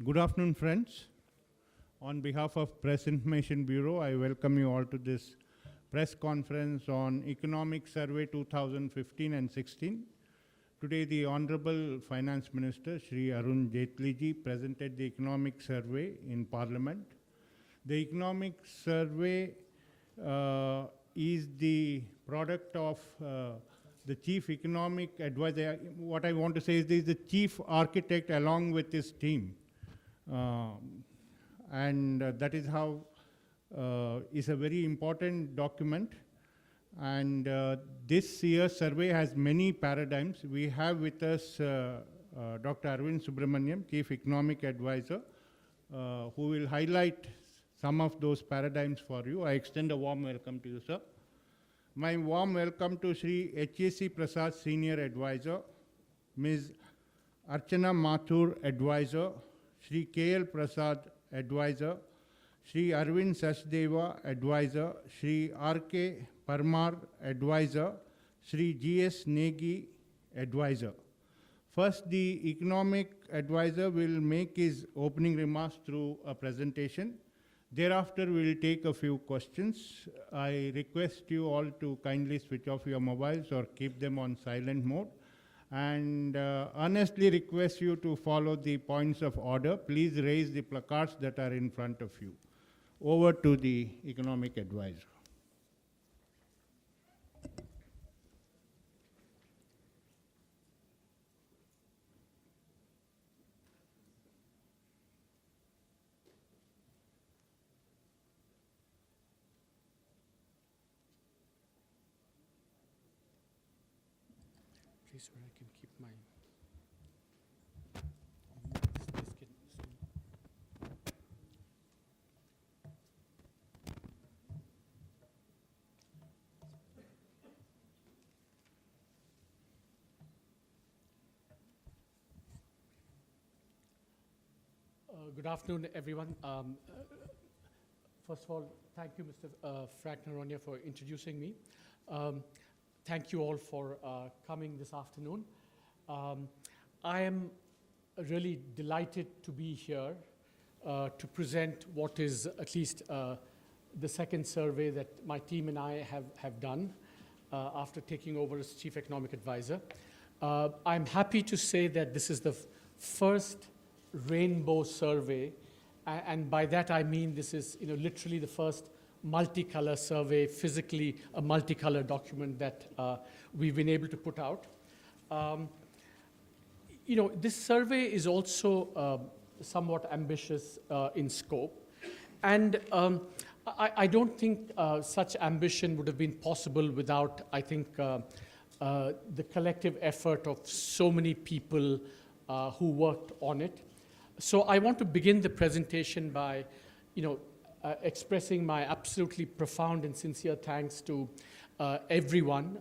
Good afternoon, friends. On behalf of Press Information Bureau, I welcome you all to this press conference on Economic Survey 2015 and 16. Today, the Honorable Finance Minister, Shri Arun Jaitley, presented the Economic Survey in Parliament. The Economic Survey is the product of the Chief Economic Advisor. What I want to say is this is the Chief Architect along with his team. That is how is a very important document. And this year's survey has many paradigms. We have with us Dr. Arvind Subramanian, Chief Economic Advisor, who will highlight some of those paradigms for you. I extend a warm welcome to you, sir. My warm welcome to Sri H.A.C. Prasad, Senior Advisor, Ms. Archana Mathur, Advisor, Sri K.L. Prasad, Advisor, Sri Arvind Sachdeva, Advisor, Sri R.K. Parmar, Advisor, Sri G.S. Negi, Advisor. First, the Economic Advisor will make his opening remarks through a presentation. Thereafter, we will take a few questions. I request you all to kindly switch off your mobiles or keep them on silent mode. And earnestly request you to follow the points of order. Please raise the placards that are in front of you. Over to the Economic Advisor. Place where I can keep my good afternoon, everyone. First of all, thank you, Mr. Frackner-Ronia, for introducing me. Thank you all for coming this afternoon. I am really delighted to be here to present what is at least the second survey that my team and I have done after taking over as Chief Economic Advisor. I'm happy to say that this is the first rainbow survey, and by that I mean this is literally the first multicolor survey, physically a multicolor document that we've been able to put out. This survey is also somewhat ambitious in scope, and I don't think such ambition would have been possible without, I think, the collective effort of so many people who worked on it. So I want to begin the presentation by, expressing my absolutely profound and sincere thanks to everyone,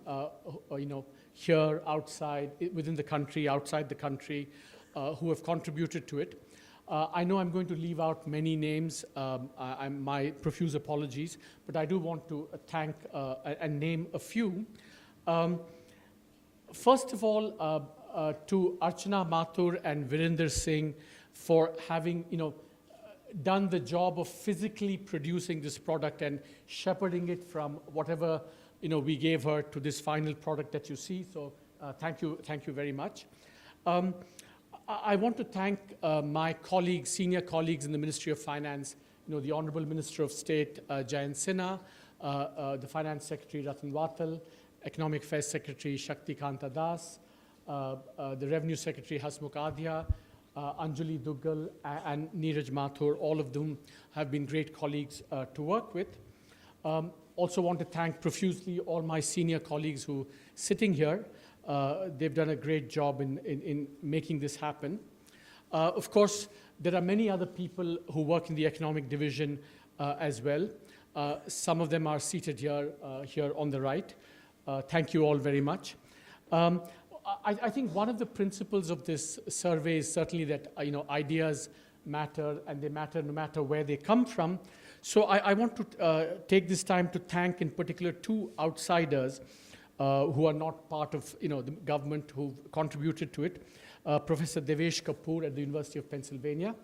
here, outside, within the country, outside the country, who have contributed to it. I know I'm going to leave out many names, my profuse apologies, but I do want to thank and name a few. First of all, to Archana Mathur and Virender Singh for having, done the job of physically producing this product and shepherding it from whatever, we gave her to this final product that you see. So thank you very much. I want to thank my colleagues, senior colleagues in the Ministry of Finance, the Honorable Minister of State, Jayant Sinha, the Finance Secretary, Ratan Watal, Economic Affairs Secretary, Shakti Kanta Das, the Revenue Secretary, Hasmukh Adhia, Anjali Duggal, and Neeraj Mathur, all of them have been great colleagues to work with. Also want to thank profusely all my senior colleagues who are sitting here. They've done a great job in making this happen. Of course, there are many other people who work in the economic division as well. Some of them are seated here on the right. Thank you all very much. I think one of the principles of this survey is certainly that ideas matter, and they matter no matter where they come from. So I want to take this time to thank in particular two outsiders who are not part of the government, who've contributed to it. Professor Devesh Kapoor at the University of Pennsylvania,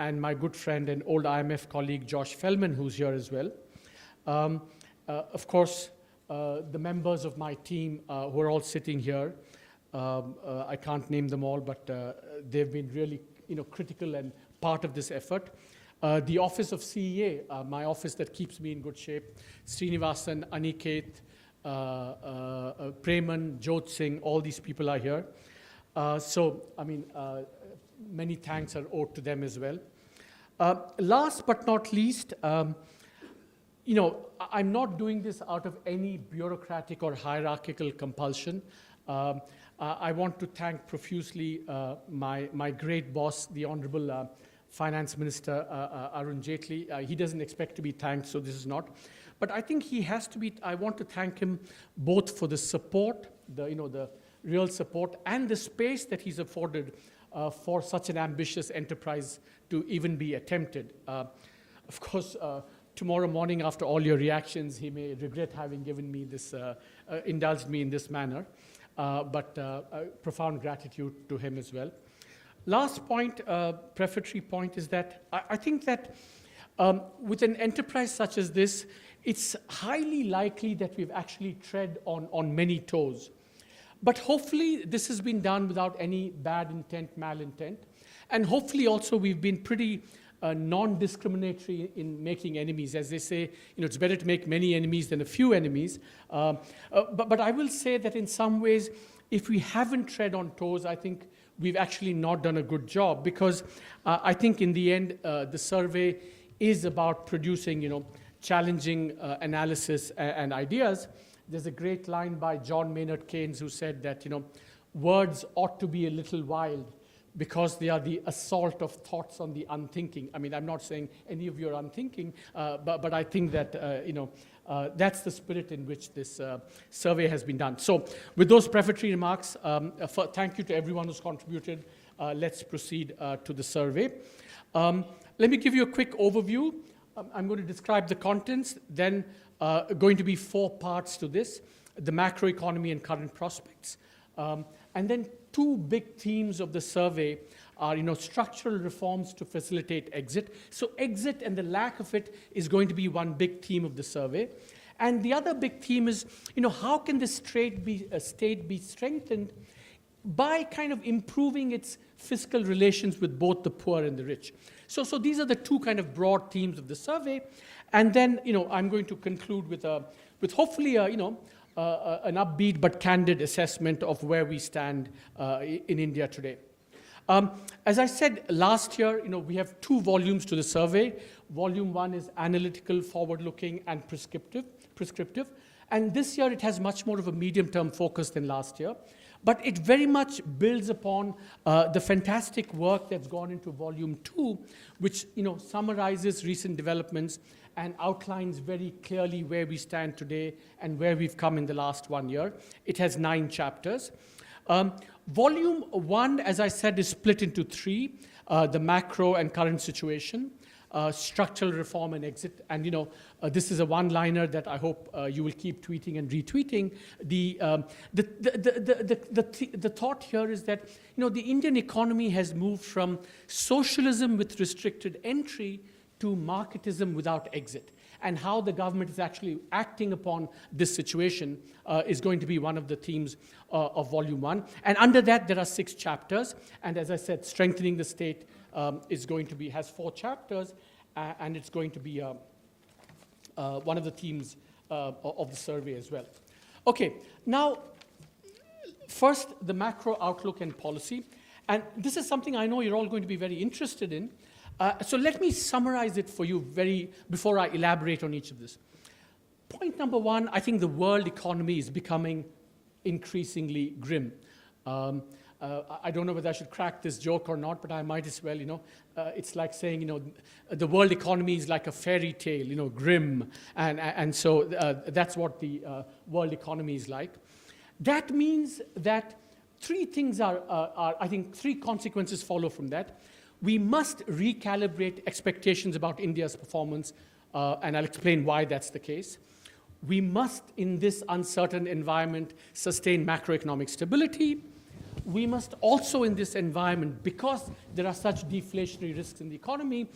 and my good friend and old IMF colleague, Josh Feldman, who's here as well. Of course, the members of my team who are all sitting here, I can't name them all, but they've been really critical and part of this effort. The office of CEA, my office that keeps me in good shape, Srinivasan, Aniket, Preman, Jot Singh, all these people are here. Many thanks are owed to them as well. Last but not least, I'm not doing this out of any bureaucratic or hierarchical compulsion. I want to thank profusely my great boss, the Honorable Finance Minister Arun Jaitley. He doesn't expect to be thanked, so this is not. But I think he has to be. I want to thank him both for the support, the real support, and the space that he's afforded for such an ambitious enterprise to even be attempted. Of course, tomorrow morning, after all your reactions, he may regret having given me this, indulged me in this manner. But profound gratitude to him as well. Last point, prefatory point, is that I think that with an enterprise such as this, it's highly likely that we've actually tread on many toes. But hopefully this has been done without any bad intent, malintent. And hopefully also we've been pretty non-discriminatory in making enemies. As they say, it's better to make many enemies than a few enemies. But I will say that in some ways, if we haven't tread on toes, I think we've actually not done a good job, because I think in the end, the survey is about producing, challenging analysis and ideas. There's a great line by John Maynard Keynes who said that, words ought to be a little wild, because they are the assault of thoughts on the unthinking. I mean, I'm not saying any of you are unthinking, but I think that, that's the spirit in which this survey has been done. So with those prefatory remarks, thank you to everyone who's contributed. Let's proceed to the survey. Let me give you a quick overview. I'm going to describe the contents, then going to be 4 parts to this: the macroeconomy and current prospects. And then 2 big themes of the survey are, structural reforms to facilitate exit. So exit and the lack of it is going to be one big theme of the survey. And the other big theme is, how can the state be strengthened by kind of improving its fiscal relations with both the poor and the rich. So these are the 2 kind of broad themes of the survey. And then, I'm going to conclude with hopefully an upbeat but candid assessment of where we stand in India today. As I said last year, we have 2 volumes to the survey. Volume 1 is analytical, forward-looking, and prescriptive. And this year it has much more of a medium-term focus than last year. But it very much builds upon the fantastic work that's gone into Volume 2, which summarizes recent developments and outlines very clearly where we stand today and where we've come in the last 1 year. It has 9 chapters. Volume 1, as I said, is split into 3, the macro and current situation, structural reform and exit. And this is a one-liner that I hope you will keep tweeting and retweeting. The thought here is that the Indian economy has moved from socialism with restricted entry to marketism without exit. And how the government is actually acting upon this situation is going to be one of the themes of Volume 1. And under that, there are 6 chapters. And as I said, strengthening the state has 4 chapters, and it's going to be one of the themes of the survey as well. Okay, now, first, the macro outlook and policy. And this is something I know you're all going to be very interested in. So let me summarize it for you before I elaborate on each of this. Point number 1, I think the world economy is becoming increasingly grim. I don't know whether I should crack this joke or not, but I might as well, it's like saying, the world economy is like a fairy tale, grim. And so that's what the world economy is like. That means that 3 things I think 3 consequences follow from that. We must recalibrate expectations about India's performance, and I'll explain why that's the case. We must, in this uncertain environment, sustain macroeconomic stability. we must also in this environment, because there are such deflationary risks in the economy,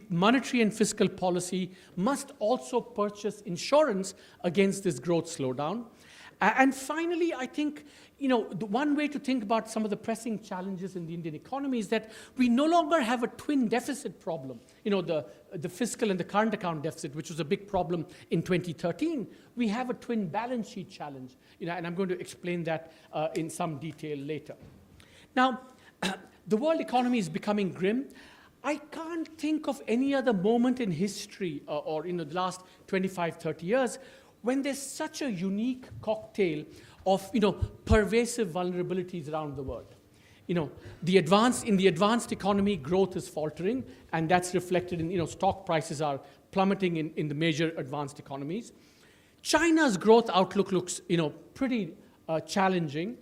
monetary and fiscal policy must also purchase insurance against this growth slowdown. And finally, I think, the one way to think about some of the pressing challenges in the Indian economy is that we no longer have a twin deficit problem. The fiscal and the current account deficit, which was a big problem in 2013. We have a twin balance sheet challenge, and I'm going to explain that in some detail later. Now, the world economy is becoming grim. I can't think of any other moment in history or in the last 25, 30 years when there's such a unique cocktail of pervasive vulnerabilities around the world. In the advanced economy, growth is faltering, and that's reflected in stock prices are plummeting in the major advanced economies. China's growth outlook looks pretty challenging.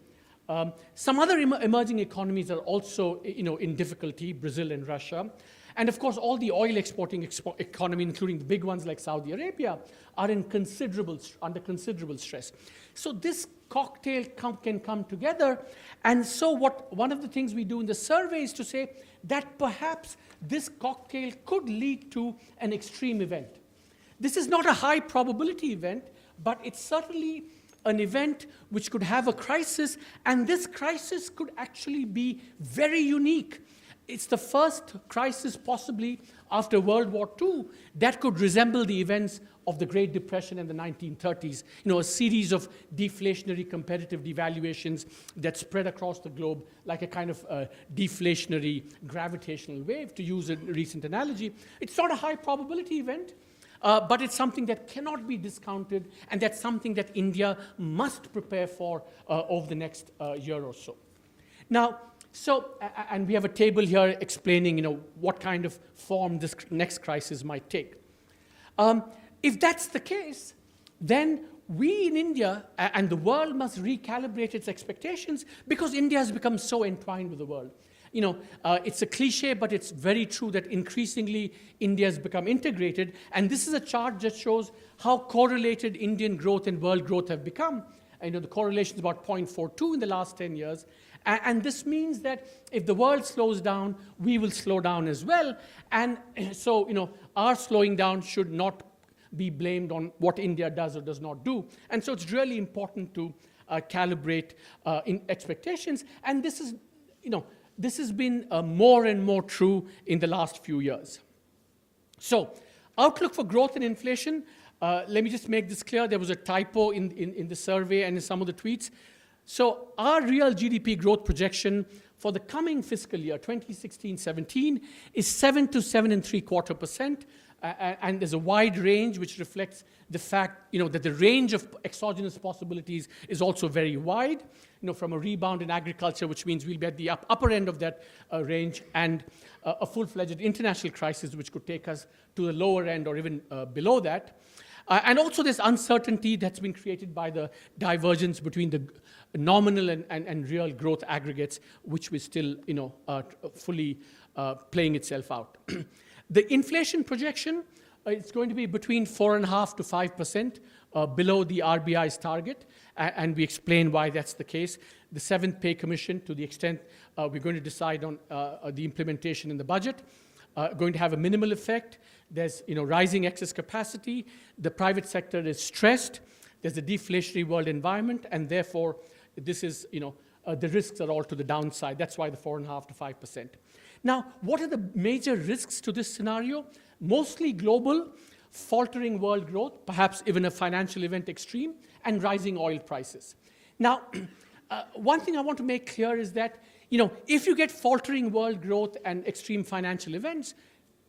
Some other emerging economies are also in difficulty, Brazil and Russia. And of course, all the oil exporting economy, including the big ones like Saudi Arabia, are under considerable stress. So this cocktail can come together. And so one of the things we do in the survey is to say that perhaps this cocktail could lead to an extreme event. This is not a high probability event, but it's certainly an event which could have a crisis, and this crisis could actually be very unique. It's the first crisis possibly after World War II that could resemble the events of the Great Depression in the 1930s. A series of deflationary competitive devaluations that spread across the globe like a kind of deflationary gravitational wave, to use a recent analogy. It's not a high probability event, but it's something that cannot be discounted, and that's something that India must prepare for over the next year or so. Now, and we have a table here explaining, what kind of form this next crisis might take. If that's the case, then we in India and the world must recalibrate its expectations, because India has become so entwined with the world. It's a cliche, but it's very true that increasingly India has become integrated. And this is a chart that shows how correlated Indian growth and world growth have become. The correlation is about 0.42 in the last 10 years. And this means that if the world slows down, we will slow down as well. And so, our slowing down should not be blamed on what India does or does not do. And so it's really important to calibrate in expectations. And this is, this has been more and more true in the last few years. So, outlook for growth and inflation. Let me just make this clear. There was a typo in the survey and in some of the tweets. So our real GDP growth projection for the coming fiscal year, 2016-17, is 7 to 7.75%. And there's a wide range which reflects the fact that the range of exogenous possibilities is also very wide, from a rebound in agriculture, which means we'll be at the upper end of that range, and a full-fledged international crisis which could take us to the lower end or even below that. And also this uncertainty that's been created by the divergence between the nominal and real growth aggregates, which was still fully playing itself out. The inflation projection, it's going to be between 4.5% to 5% below the RBI's target, and we explain why that's the case. The 7th Pay Commission, to the extent we're going to decide on the implementation in the budget, going to have a minimal effect. There's rising excess capacity. The private sector is stressed. There's a deflationary world environment, and therefore this is the risks are all to the downside. That's why the 4.5% to 5%. Now, what are the major risks to this scenario? Mostly global, faltering world growth, perhaps even a financial event extreme, and rising oil prices. Now, one thing I want to make clear is that if you get faltering world growth and extreme financial events,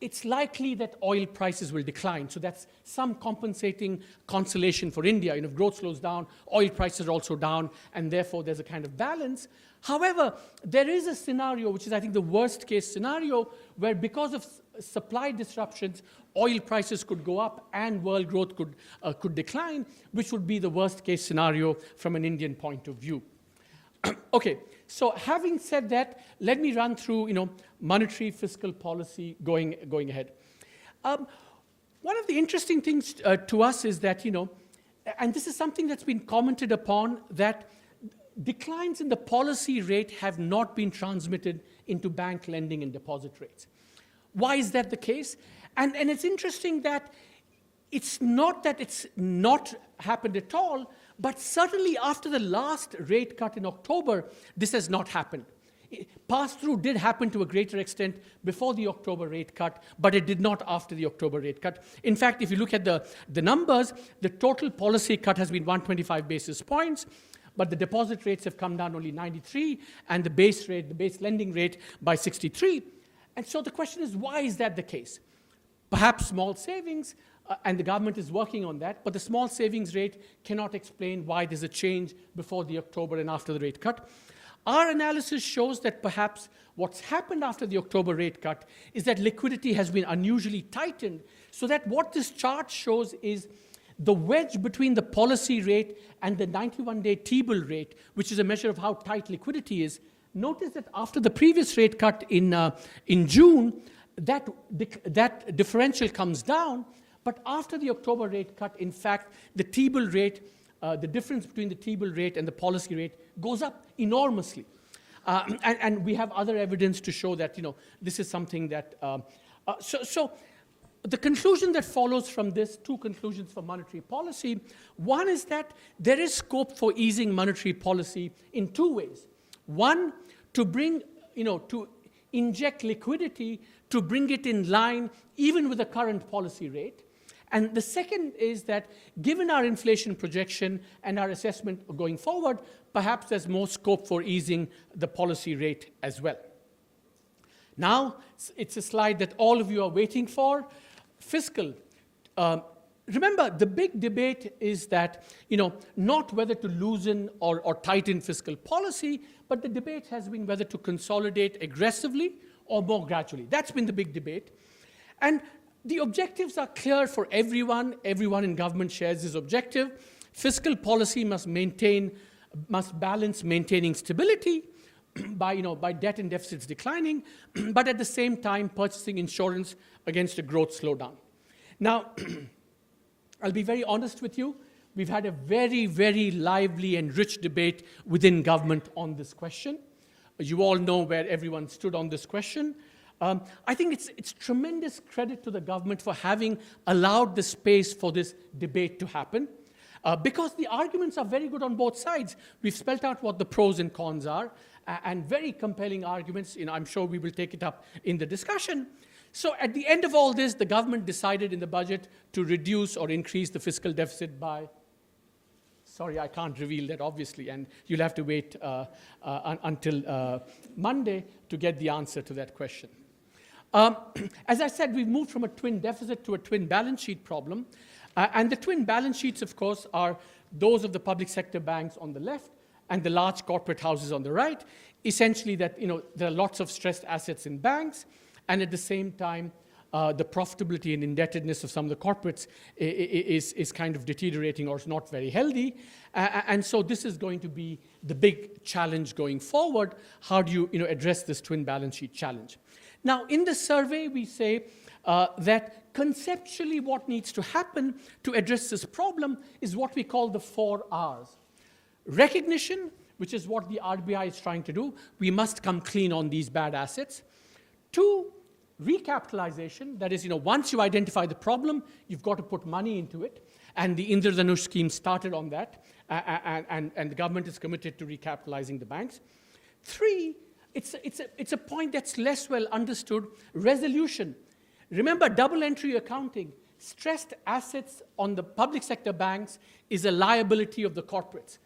it's likely that oil prices will decline. So that's some compensating consolation for India. If growth slows down, oil prices are also down, and therefore there's a kind of balance. However, there is a scenario, which is, I think, the worst case scenario, where because of supply disruptions, oil prices could go up and world growth could decline, which would be the worst case scenario from an Indian point of view. Okay, so having said that, let me run through, monetary fiscal policy going ahead. One of the interesting things to us is that, and this is something that's been commented upon, that declines in the policy rate have not been transmitted into bank lending and deposit rates. Why is that the case? And it's interesting that it's not happened at all, but certainly after the last rate cut in October, this has not happened. Pass-through did happen to a greater extent before the October rate cut, but it did not after the October rate cut. In fact, if you look at the numbers, the total policy cut has been 125 basis points, but the deposit rates have come down only 93, and the base lending rate by 63. And so the question is, why is that the case? Perhaps small savings, and the government is working on that, but the small savings rate cannot explain why there's a change before the October and after the rate cut. Our analysis shows that perhaps what's happened after the October rate cut is that liquidity has been unusually tightened, so that what this chart shows is the wedge between the policy rate and the 91-day T-bill rate, which is a measure of how tight liquidity is. Notice that after the previous rate cut in June, that differential comes down, but after the October rate cut, in fact, the T-bill rate, the difference between the T-bill rate and the policy rate goes up enormously. And we have other evidence to show that, this is something that... So the conclusion that follows from this, two conclusions for monetary policy. One is that there is scope for easing monetary policy in two ways. One, to bring, to inject liquidity, to bring it in line even with the current policy rate. And the second is that given our inflation projection and our assessment going forward, perhaps there's more scope for easing the policy rate as well. Now, it's a slide that all of you are waiting for. Fiscal. Remember, the big debate is that, not whether to loosen or tighten fiscal policy, but the debate has been whether to consolidate aggressively or more gradually. That's been the big debate. And the objectives are clear for everyone. Everyone in government shares this objective. Fiscal policy must balance maintaining stability by debt and deficits declining, but at the same time purchasing insurance against a growth slowdown. Now, I'll be very honest with you. We've had a very, very lively and rich debate within government on this question. You all know where everyone stood on this question. I think it's tremendous credit to the government for having allowed the space for this debate to happen, because the arguments are very good on both sides. We've spelled out what the pros and cons are, and very compelling arguments. I'm sure we will take it up in the discussion. So at the end of all this, the government decided in the budget to reduce or increase the fiscal deficit by... Sorry, I can't reveal that, obviously, and you'll have to wait until Monday to get the answer to that question. As I said, we've moved from a twin deficit to a twin balance sheet problem. And the twin balance sheets, of course, are those of the public sector banks on the left and the large corporate houses on the right. Essentially that, there are lots of stressed assets in banks, and at the same time, the profitability and indebtedness of some of the corporates is kind of deteriorating or is not very healthy. And so this is going to be the big challenge going forward. How do you, address this twin balance sheet challenge? Now, in the survey, we say that conceptually what needs to happen to address this problem is what we call the 4 Rs. Recognition, which is what the RBI is trying to do. We must come clean on these bad assets. 2, recapitalization, that is, once you identify the problem, you've got to put money into it. And the Indradhanush scheme started on that, and the government is committed to recapitalizing the banks. 3, it's a point that's less well understood, resolution. Remember, double entry accounting, stressed assets on the public sector banks is a liability of the corporates.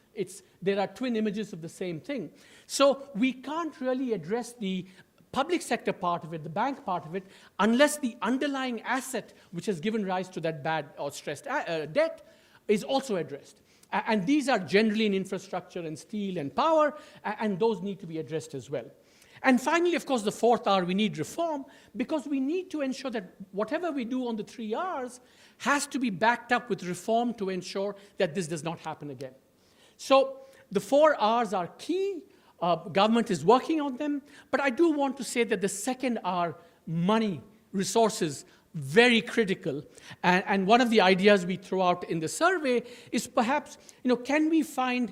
There are twin images of the same thing. So we can't really address the public sector part of it, the bank part of it, unless the underlying asset which has given rise to that bad or stressed debt is also addressed. And these are generally in infrastructure and steel and power, and those need to be addressed as well. And finally, of course, the 4th R, we need reform, because we need to ensure that whatever we do on the 3 Rs has to be backed up with reform to ensure that this does not happen again. So the 4 Rs are key. Government is working on them, but I do want to say that the 2nd R, money, resources, very critical. And one of the ideas we throw out in the survey is perhaps, can we find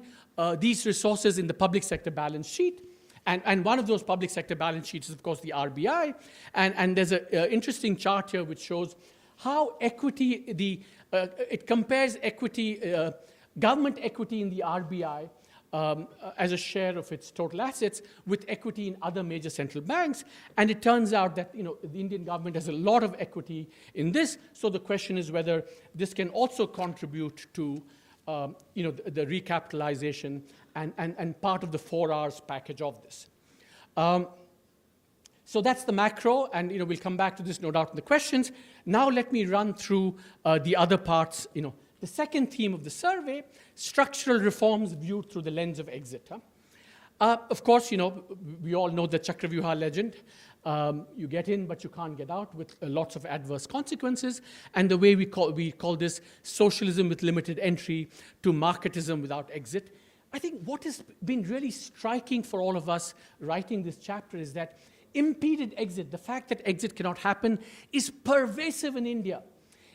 these resources in the public sector balance sheet. And one of those public sector balance sheets is, of course, the RBI. And there's an interesting chart here which shows how equity, it compares equity, government equity in the RBI as a share of its total assets with equity in other major central banks. And it turns out that the Indian government has a lot of equity in this. So the question is whether this can also contribute to the recapitalization and part of the 4 Rs package of this. So that's the macro, and we'll come back to this no doubt in the questions. Now let me run through the other parts. The second theme of the survey, structural reforms viewed through the lens of exit. Of course, we all know the Chakravyuha legend. You get in, but you can't get out, with lots of adverse consequences. And the way we call this socialism with limited entry to marketism without exit. I think what has been really striking for all of us writing this chapter is that impeded exit, the fact that exit cannot happen, is pervasive in India.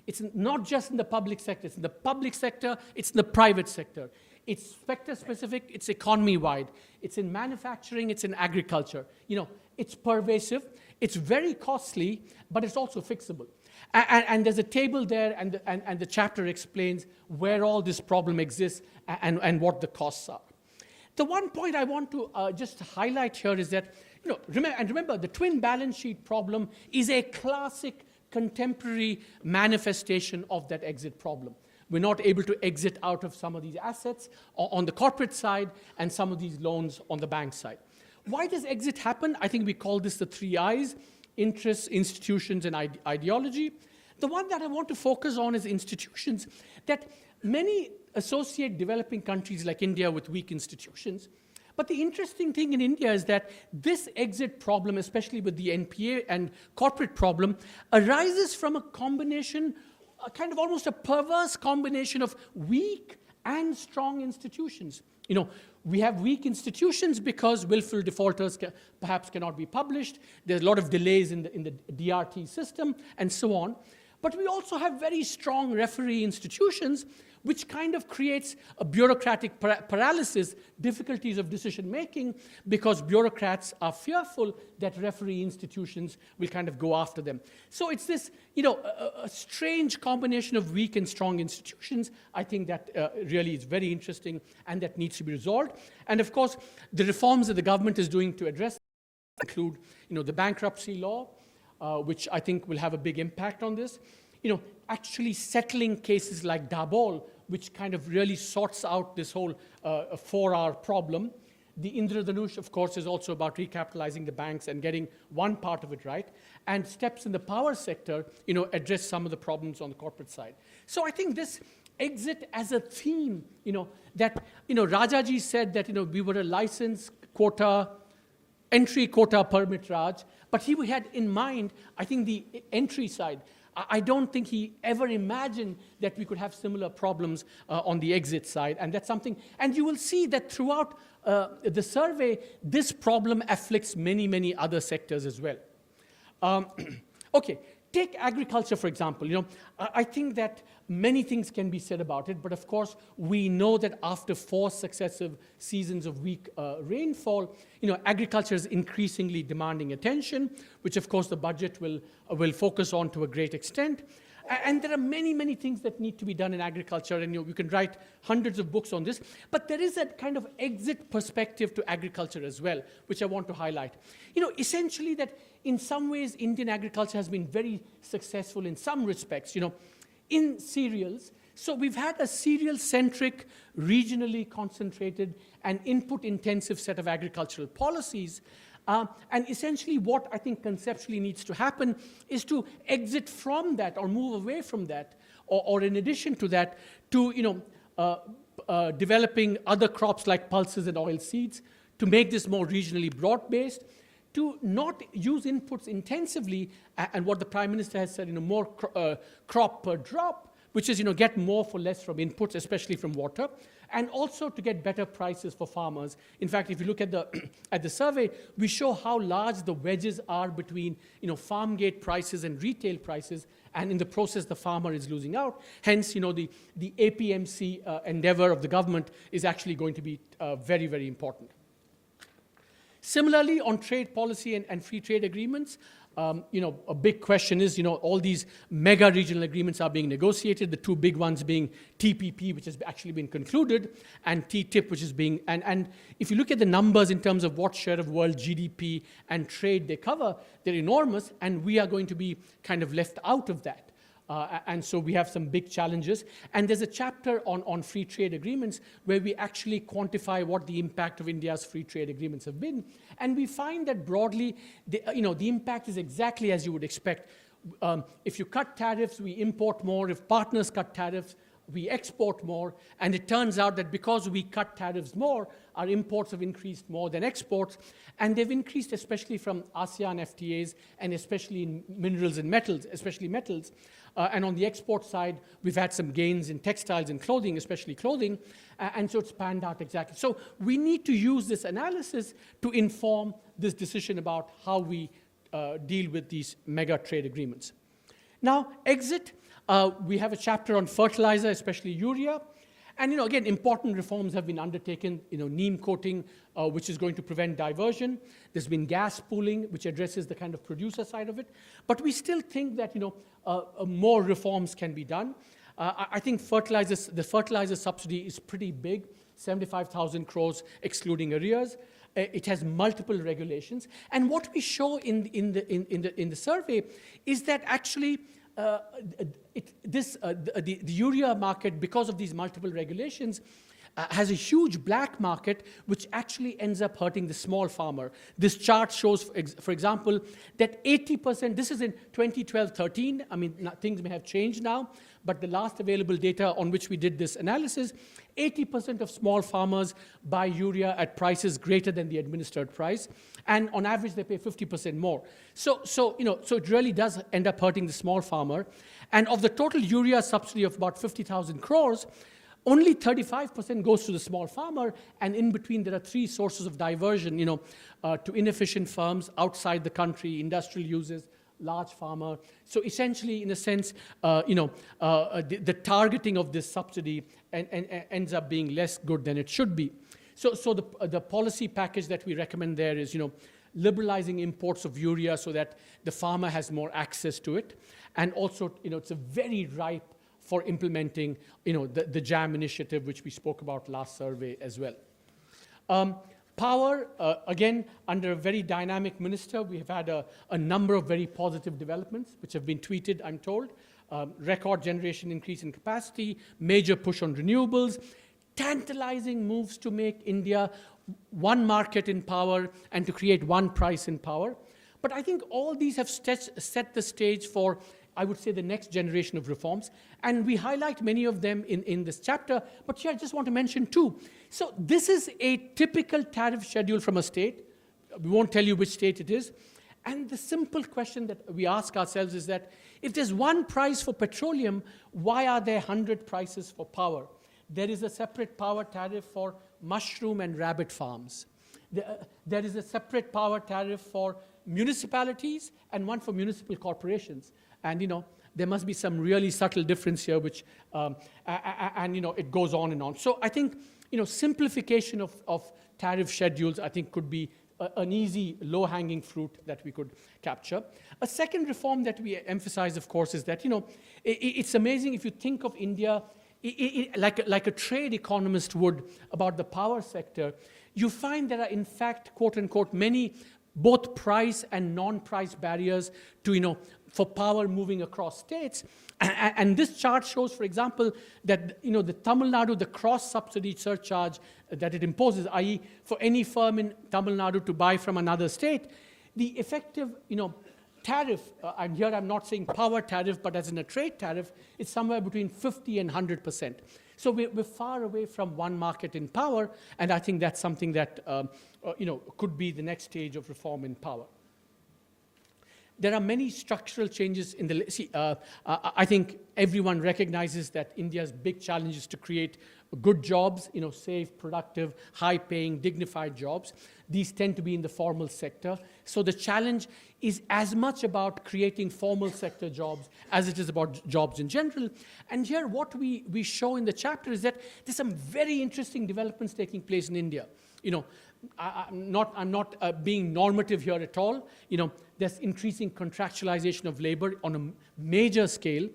It's not just in the public sector. It's in the public sector. It's in the private sector. It's sector-specific. It's economy-wide. It's in manufacturing. It's in agriculture. It's pervasive. It's very costly, but it's also fixable. And there's a table there, and the chapter explains where all this problem exists and what the costs are. The one point I want to just highlight here is that, remember, the twin balance sheet problem is a classic contemporary manifestation of that exit problem. We're not able to exit out of some of these assets on the corporate side and some of these loans on the bank side. Why does exit happen? I think we call this the 3 Is: interests, institutions, and ideology. The one that I want to focus on is institutions, that many associate developing countries like India with weak institutions. But the interesting thing in India is that this exit problem, especially with the NPA and corporate problem, arises from a combination, a kind of almost a perverse combination of weak and strong institutions. We have weak institutions because willful defaulters perhaps cannot be published. There's a lot of delays in the DRT system and so on. But we also have very strong referee institutions, which kind of creates a bureaucratic paralysis, difficulties of decision-making, because bureaucrats are fearful that referee institutions will kind of go after them. So it's this, a strange combination of weak and strong institutions. I think that really is very interesting, and that needs to be resolved. And of course, the reforms that the government is doing to address include, the bankruptcy law, which I think will have a big impact on this. Actually settling cases like Dabol, which kind of really sorts out this whole 4R problem. The Indradhanush, of course, is also about recapitalizing the banks and getting one part of it right. And steps in the power sector, address some of the problems on the corporate side. So I think this exit as a theme, that, Rajaji said that, we were a license quota, entry quota permit Raj, but he had in mind, I think, the entry side. I don't think he ever imagined that we could have similar problems on the exit side, and that's something. And you will see that throughout the survey, this problem afflicts many, many other sectors as well. Okay, take agriculture, for example. I think that many things can be said about it, but of course, we know that after 4 successive seasons of weak rainfall, agriculture is increasingly demanding attention, which of course the budget will focus on to a great extent. And there are many, many things that need to be done in agriculture, and you can write hundreds of books on this. But there is a kind of exit perspective to agriculture as well, which I want to highlight. Essentially that in some ways, Indian agriculture has been very successful in some respects, in cereals. So we've had a cereal-centric, regionally concentrated, and input-intensive set of agricultural policies. And essentially what I think conceptually needs to happen is to exit from that or move away from that, or in addition to that, to developing other crops like pulses and oil seeds, to make this more regionally broad-based, to not use inputs intensively, and what the Prime Minister has said, more crop per drop, which is, get more for less from inputs, especially from water, and also to get better prices for farmers. In fact, if you look at the at the survey, we show how large the wedges are between, farm gate prices and retail prices, and in the process, the farmer is losing out. Hence, the APMC endeavor of the government is actually going to be very, very important. Similarly, on trade policy and free trade agreements, a big question is, all these mega regional agreements are being negotiated, the two big ones being TPP, which has actually been concluded, and TTIP, which is being, and if you look at the numbers in terms of what share of world GDP and trade they cover, they're enormous, and we are going to be kind of left out of that. And so we have some big challenges. And there's a chapter on free trade agreements where we actually quantify what the impact of India's free trade agreements have been. And we find that broadly, the impact is exactly as you would expect. If you cut tariffs, we import more. If partners cut tariffs, we export more. And it turns out that because we cut tariffs more, our imports have increased more than exports. And they've increased especially from ASEAN FTAs and especially in minerals and metals, especially metals. And on the export side, we've had some gains in textiles and clothing, especially clothing, and so it's panned out exactly. So we need to use this analysis to inform this decision about how we deal with these mega trade agreements. Now, exit, we have a chapter on fertilizer, especially urea. And again, important reforms have been undertaken, neem coating, which is going to prevent diversion. There's been gas pooling, which addresses the kind of producer side of it. But we still think that, more reforms can be done. I think the fertilizer subsidy is pretty big, 75,000 crores excluding arrears. It has multiple regulations. And what we show in the survey is that actually the urea market, because of these multiple regulations, has a huge black market, which actually ends up hurting the small farmer. This chart shows, for example, that 80%, this is in 2012-13, I mean, things may have changed now, but the last available data on which we did this analysis, 80% of small farmers buy urea at prices greater than the administered price, and on average they pay 50% more. So it really does end up hurting the small farmer. And of the total urea subsidy of about 50,000 crores, only 35% goes to the small farmer, and in between there are three sources of diversion, to inefficient firms outside the country, industrial uses, large farmer. So essentially, in a sense, the targeting of this subsidy ends up being less good than it should be. So the policy package that we recommend there is, liberalizing imports of urea so that the farmer has more access to it, and also, it's a very ripe for implementing, the JAM initiative, which we spoke about last survey as well. Power, again, under a very dynamic minister, we have had a number of very positive developments, which have been tweeted, I'm told. Record generation increase in capacity, major push on renewables, tantalizing moves to make India one market in power and to create one price in power. But I think all these have set the stage for, I would say, the next generation of reforms. And we highlight many of them in this chapter, but here I just want to mention two. So this is a typical tariff schedule from a state. We won't tell you which state it is. And the simple question that we ask ourselves is that if there's one price for petroleum, why are there 100 prices for power? There is a separate power tariff for mushroom and rabbit farms. There is a separate power tariff for municipalities and one for municipal corporations. And, there must be some really subtle difference here, which, it goes on and on. So I think, simplification of tariff schedules, I think, could be an easy, low-hanging fruit that we could capture. A second reform that we emphasize, of course, is that, it's amazing if you think of India like a trade economist would about the power sector. You find there are, in fact, quote-unquote, many both price and non-price barriers to, for power moving across states. And this chart shows, for example, that, the Tamil Nadu, the cross-subsidy surcharge that it imposes, i.e. for any firm in Tamil Nadu to buy from another state, the effective, tariff, and here I'm not saying power tariff, but as in a trade tariff, it's somewhere between 50 and 100%. So we're far away from one market in power, and I think that's something that, could be the next stage of reform in power. there are many structural changes in the, I think everyone recognizes that India's big challenge is to create good jobs, safe, productive, high-paying, dignified jobs. These tend to be in the formal sector. So the challenge is as much about creating formal sector jobs as it is about jobs in general. And here what we show in the chapter is that there's some very interesting developments taking place in India. I'm not being normative here at all. There's increasing contractualization of labor on a major scale.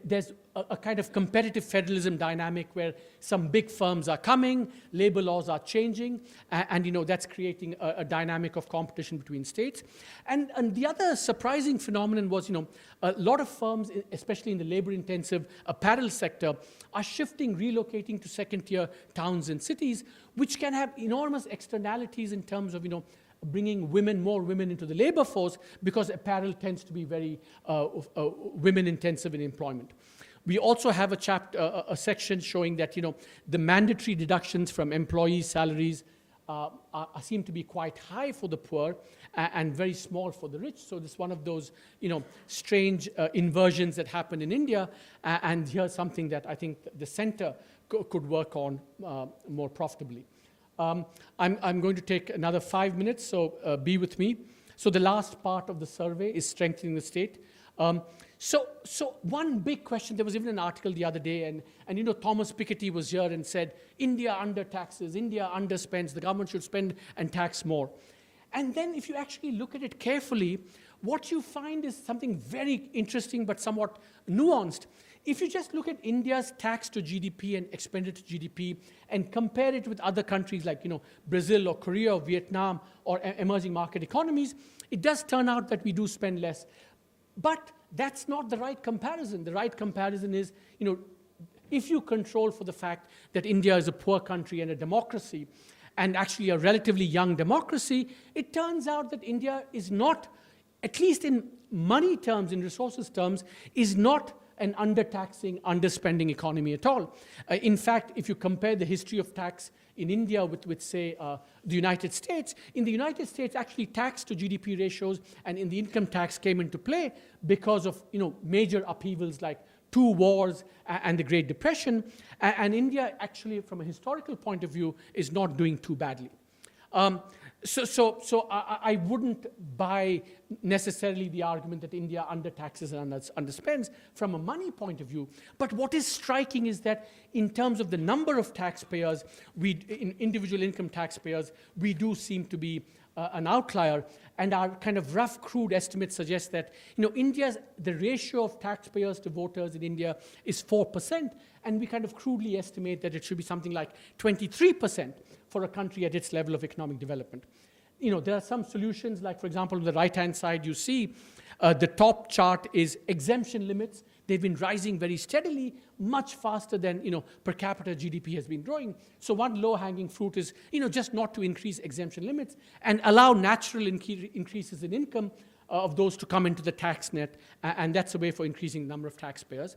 There's a kind of competitive federalism dynamic where some big firms are coming, labor laws are changing, and that's creating a dynamic of competition between states. And the other surprising phenomenon was, a lot of firms, especially in the labor-intensive apparel sector, are shifting, relocating to second-tier towns and cities, which can have enormous externalities in terms of, bringing more women into the labor force, because apparel tends to be very women-intensive in employment. We also have a section showing that the mandatory deductions from employees' salaries seem to be quite high for the poor and very small for the rich. So this is one of those strange inversions that happen in India, and here's something that I think the center could work on more profitably. I'm going to take another 5 minutes, so be with me. So the last part of the survey is strengthening the state. So one big question, there was even an article the other day, and Thomas Piketty was here and said, India undertaxes, India underspends, the government should spend and tax more. And then if you actually look at it carefully, what you find is something very interesting but somewhat nuanced. If you just look at India's tax to GDP and expenditure to GDP and compare it with other countries like Brazil or Korea or Vietnam or emerging market economies, it does turn out that we do spend less. But that's not the right comparison. The right comparison is, if you control for the fact that India is a poor country and a democracy, and actually a relatively young democracy, it turns out that India is not, at least in money terms, in resources terms, is not an undertaxing, underspending economy at all. In fact, if you compare the history of tax in India with say, the United States, in the United States, actually tax to GDP ratios and in the income tax came into play because of major upheavals like 2 wars and the Great Depression. And India, actually, from a historical point of view, is not doing too badly. So I wouldn't buy necessarily the argument that India undertaxes and underspends from a money point of view. But what is striking is that in terms of the number of taxpayers, in individual income taxpayers, we do seem to be an outlier. And our kind of rough, crude estimates suggest that the ratio of taxpayers to voters in India is 4%. And we kind of crudely estimate that it should be something like 23% for a country at its level of economic development. There are some solutions, like, for example, on the right-hand side, you see the top chart is exemption limits. They've been rising very steadily, much faster than per capita GDP has been growing. So one low-hanging fruit is just not to increase exemption limits and allow natural increases in income of those to come into the tax net, and that's a way for increasing the number of taxpayers.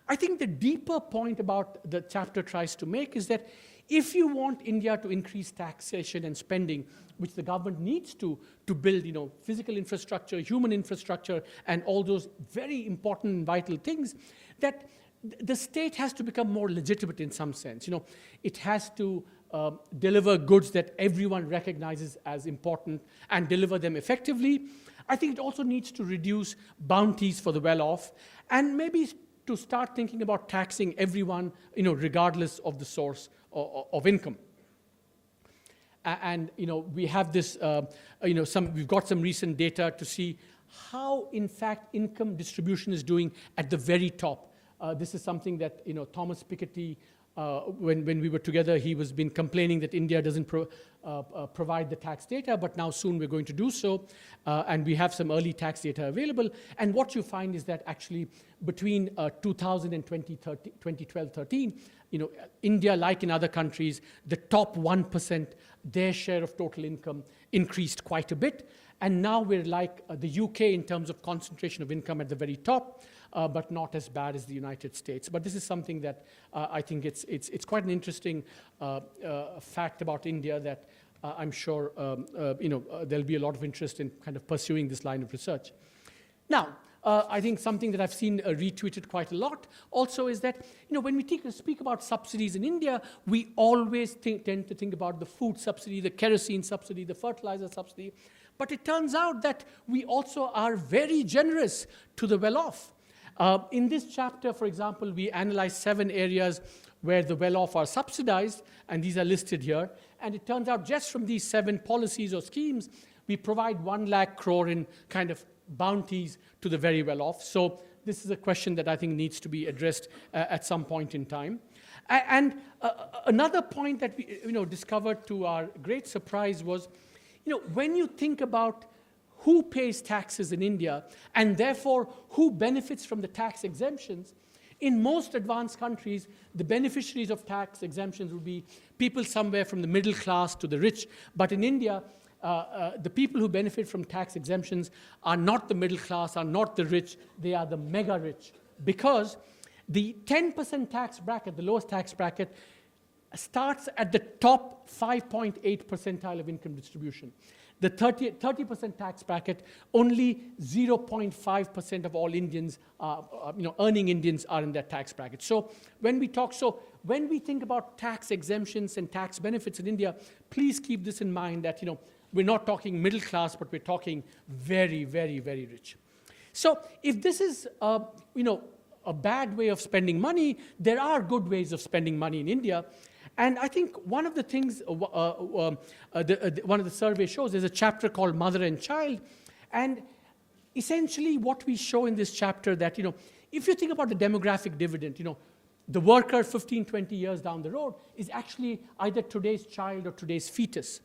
I think the deeper point about the chapter tries to make is that if you want India to increase taxation and spending, which the government needs to build, physical infrastructure, human infrastructure, and all those very important and vital things, that the state has to become more legitimate in some sense. It has to deliver goods that everyone recognizes as important and deliver them effectively. I think it also needs to reduce bounties for the well-off and maybe to start thinking about taxing everyone, regardless of the source of income. And we have this, we've got some recent data to see how, in fact, income distribution is doing at the very top. This is something that Thomas Piketty, when we were together, he was been complaining that India doesn't provide the tax data, but now soon we're going to do so, and we have some early tax data available. And what you find is that actually between 2000 and 2012-13, India, like in other countries, the top 1%, their share of total income increased quite a bit. And now we're like the UK in terms of concentration of income at the very top, but not as bad as the United States. But this is something that I think it's quite an interesting fact about India that I'm sure there'll be a lot of interest in kind of pursuing this line of research. Now, I think something that I've seen retweeted quite a lot also is that, when we speak about subsidies in India, we always tend to think about the food subsidy, the kerosene subsidy, the fertilizer subsidy. But it turns out that we also are very generous to the well-off. In this chapter, for example, we analyze 7 areas where the well-off are subsidized, and these are listed here. And it turns out just from these 7 policies or schemes, we provide 1 lakh crore in kind of bounties to the very well-off. So this is a question that I think needs to be addressed at some point in time. And another point that we discovered to our great surprise was, when you think about who pays taxes in India, and therefore who benefits from the tax exemptions, in most advanced countries, the beneficiaries of tax exemptions will be people somewhere from the middle class to the rich. But in India, the people who benefit from tax exemptions are not the middle class, are not the rich, they are the mega rich. Because the 10% tax bracket, the lowest tax bracket, starts at the top 5.8 percentile of income distribution. The 30% tax bracket, only 0.5% of all Indians, earning Indians are in that tax bracket. So when we think about tax exemptions and tax benefits in India, please keep this in mind that, we're not talking middle class, but we're talking very, very, very rich. So if this is, a bad way of spending money, there are good ways of spending money in India. And I think one of the things, one of the survey shows, there's a chapter called Mother and Child. And essentially what we show in this chapter that, if you think about the demographic dividend, the worker 15, 20 years down the road is actually either today's child or today's fetus.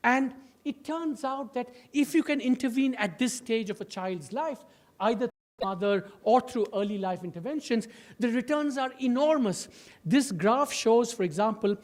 And it turns out that if you can intervene at this stage of a child's life, either mother or through early life interventions, the returns are enormous. This graph shows, for example,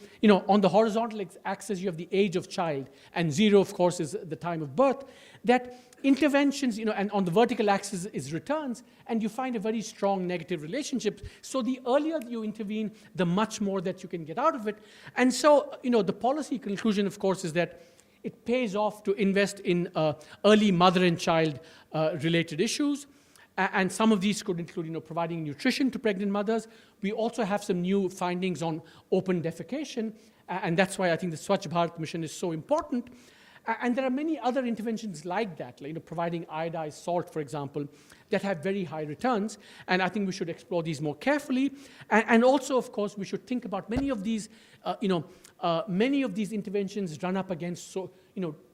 on the horizontal axis you have the age of child, and 0, of course, is the time of birth, that interventions, and on the vertical axis is returns, and you find a very strong negative relationship. So the earlier you intervene, the much more that you can get out of it. And so, the policy conclusion, of course, is that it pays off to invest in early mother and child related issues. And some of these could include, providing nutrition to pregnant mothers. We also have some new findings on open defecation, and that's why I think the Swachh Bharat mission is so important. And there are many other interventions like that, like, providing iodized salt, for example, that have very high returns. And I think we should explore these more carefully. And also, of course, we should think about many of these, many of these interventions run up against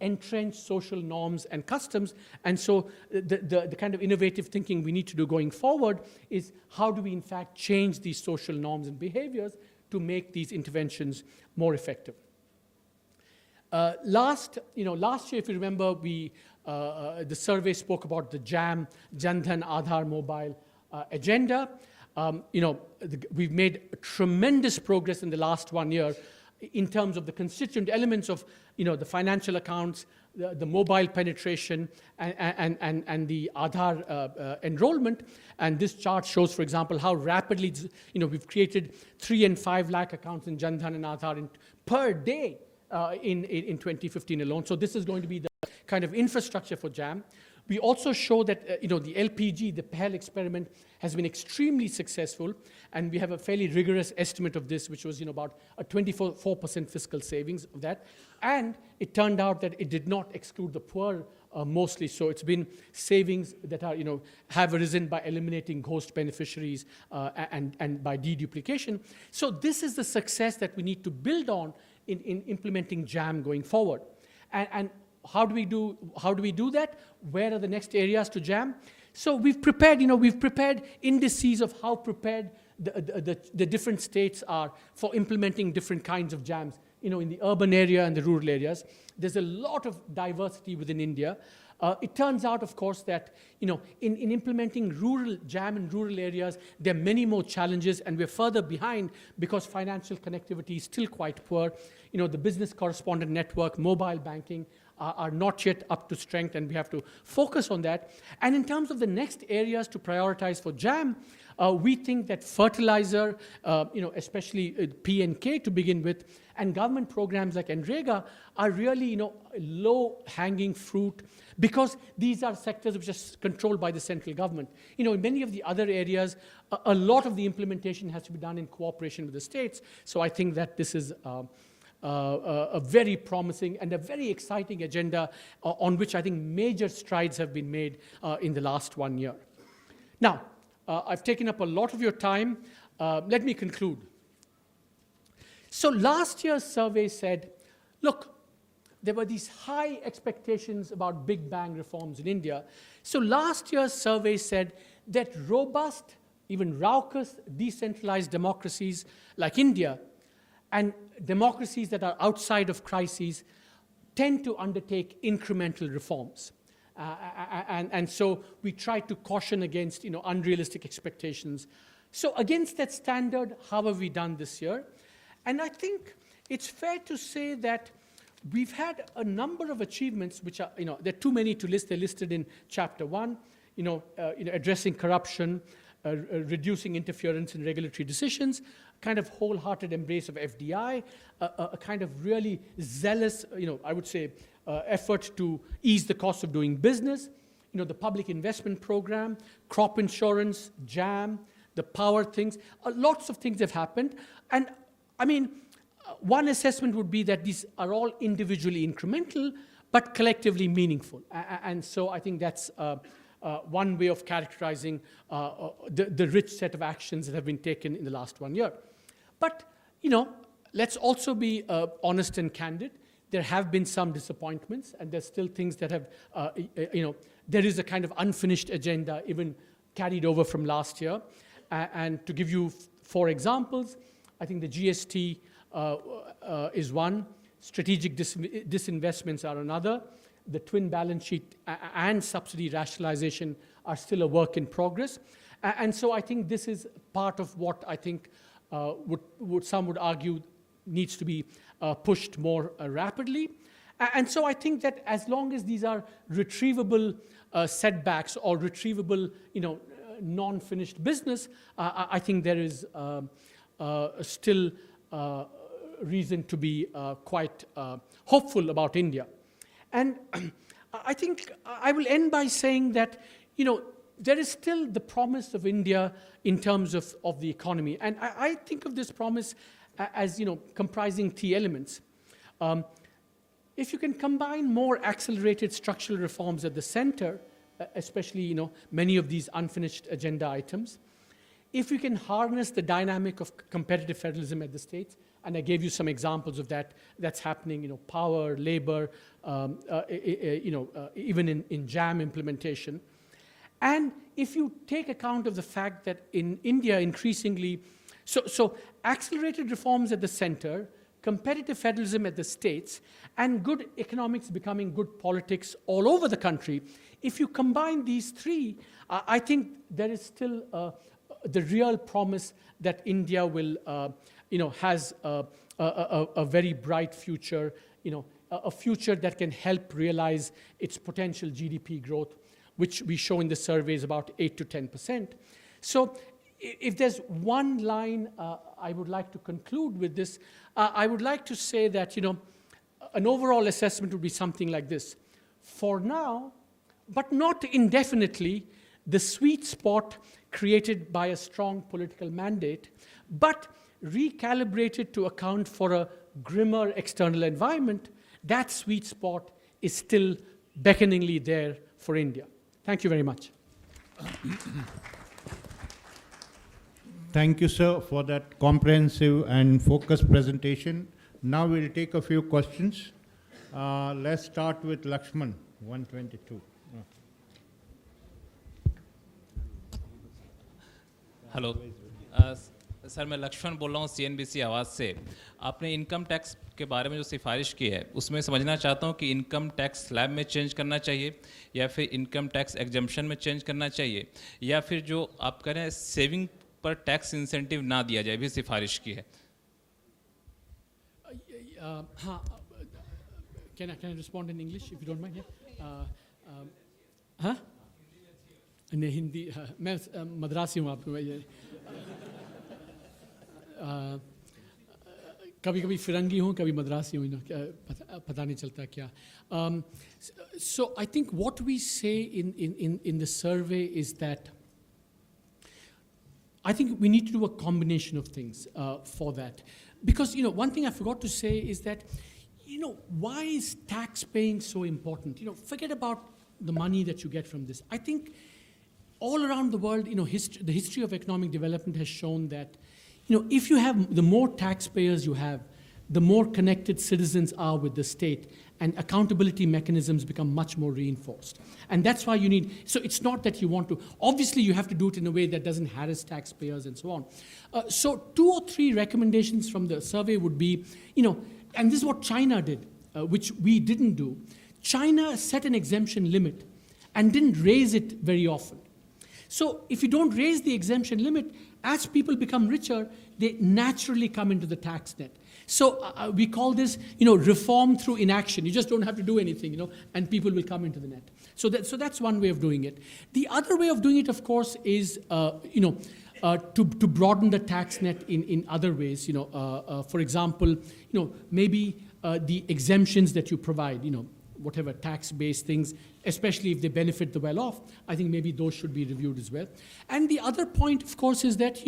entrenched social norms and customs. And so the kind of innovative thinking we need to do going forward is how do we, in fact, change these social norms and behaviors to make these interventions more effective. Last year, if you remember, the survey spoke about the JAM, Jan Dhan Aadhaar Mobile agenda. We've made tremendous progress in the last 1 year in terms of the constituent elements of, the financial accounts, the mobile penetration, and the Aadhaar enrollment. And this chart shows, for example, how rapidly, we've created 3 and 5 lakh accounts in Jan Dhan and Aadhaar per day. In 2015 alone. So this is going to be the kind of infrastructure for JAM. We also show that the LPG, the PEHL experiment, has been extremely successful, and we have a fairly rigorous estimate of this, which was about a 24% fiscal savings of that. And it turned out that it did not exclude the poor mostly. So it's been savings that are have arisen by eliminating ghost beneficiaries and by deduplication. So this is the success that we need to build on in implementing JAM going forward. And how do we do that? Where are the next areas to JAM? So we've prepared indices of how prepared the different states are for implementing different kinds of JAMs. In the urban area and the rural areas, there's a lot of diversity within India. It turns out, of course, that in implementing rural JAM in rural areas, there are many more challenges, and we're further behind because financial connectivity is still quite poor. The business correspondent network, mobile banking are not yet up to strength, and we have to focus on that. And in terms of the next areas to prioritize for JAM, we think that fertilizer, especially P&K to begin with, and government programs like NREGA are really, low-hanging fruit, because these are sectors which are controlled by the central government. In many of the other areas, a lot of the implementation has to be done in cooperation with the states. So I think that this is a very promising and a very exciting agenda on which I think major strides have been made in the last 1 year. Now, I've taken up a lot of your time. Let me conclude. So last year's survey said, look, there were these high expectations about big bang reforms in India. So last year's survey said that robust, even raucous, decentralized democracies like India and democracies that are outside of crises tend to undertake incremental reforms. And so we try to caution against unrealistic expectations. So against that standard, how have we done this year? And I think it's fair to say that we've had a number of achievements which are, there are too many to list. They're listed in Chapter 1, addressing corruption, reducing interference in regulatory decisions, kind of wholehearted embrace of FDI, a kind of really zealous, I would say, effort to ease the cost of doing business, the public investment program, crop insurance, JAM, the power things. Lots of things have happened. And I mean, one assessment would be that these are all individually incremental, but collectively meaningful. And so I think that's one way of characterizing the rich set of actions that have been taken in the last 1 year. But, let's also be honest and candid. There have been some disappointments, and there's still things that have, there is a kind of unfinished agenda even carried over from last year. And to give you 4 examples, I think the GST is one, strategic disinvestments are another, the twin balance sheet and subsidy rationalization are still a work in progress. And so I think this is part of what I think some would argue needs to be pushed more rapidly. And so I think that as long as these are retrievable setbacks or retrievable, non-finished business, I think there is still reason to be quite hopeful about India. And I think I will end by saying that, there is still the promise of India in terms of the economy. And I think of this promise as, comprising 3 elements. If you can combine more accelerated structural reforms at the center, especially, many of these unfinished agenda items, if we can harness the dynamic of competitive federalism at the states, and I gave you some examples of that, that's happening, power, labor, even in JAM implementation. And if you take account of the fact that in India increasingly, so accelerated reforms at the center, competitive federalism at the states, and good economics becoming good politics all over the country, if you combine these 3, I think there is still the real promise that India will, has a very bright future, a future that can help realize its potential GDP growth, which we show in the surveys about 8 to 10%. So if there's one line I would like to conclude with this, I would like to say that, an overall assessment would be something like this. For now, but not indefinitely, the sweet spot created by a strong political mandate, but recalibrated to account for a grimmer external environment, that sweet spot is still beckoningly there for India. Thank you very much. Thank you, sir, for that comprehensive and focused presentation. Now we'll take a few questions. Let's start with Lakshman, 122. Hello sir, मैं लक्ष्मण बोल रहा हूँ CNBC आवाज़ से। आपने income tax के बारे में जो सिफारिश की है उसमें समझना चाहता हूँ कि इनकम टैक्स स्लैब में चेंज करना चाहिए या फिर इनकम टैक्स एग्जम्पशन में चेंज करना चाहिए या फिर जो आप कह रहे हैं सेविंग पर टैक्स इंसेंटिव ना दिया जाए भी सिफारिश की है। हाँ, Can I respond in English, if you don't mind? Yeah. हाँ? नहीं हिंदी मैं मद्रासी हूँ आपको कभी कभी फिरंगी हूँ कभी मद्रासी हूँ पता नहीं चलता क्या so I think what we say in the survey is that I think we need to do a combination of things for that because one thing I forgot to say is that why is tax paying so important? Forget about the money that you get from this. I think all around the world, the history of economic development has shown that, if you have, the more taxpayers you have, the more connected citizens are with the state, and accountability mechanisms become much more reinforced. And that's why you need, so it's not that you want to, obviously you have to do it in a way that doesn't harass taxpayers and so on. So 2 or 3 recommendations from the survey would be, and this is what China did, which we didn't do. China set an exemption limit and didn't raise it very often. So if you don't raise the exemption limit, as people become richer, they naturally come into the tax net. So we call this, reform through inaction. You just don't have to do anything, and people will come into the net. So that's one way of doing it. The other way of doing it, of course, is, to broaden the tax net in other ways. For example, maybe the exemptions that you provide, whatever tax-based things, especially if they benefit the well-off, I think maybe those should be reviewed as well. And the other point, of course, is that,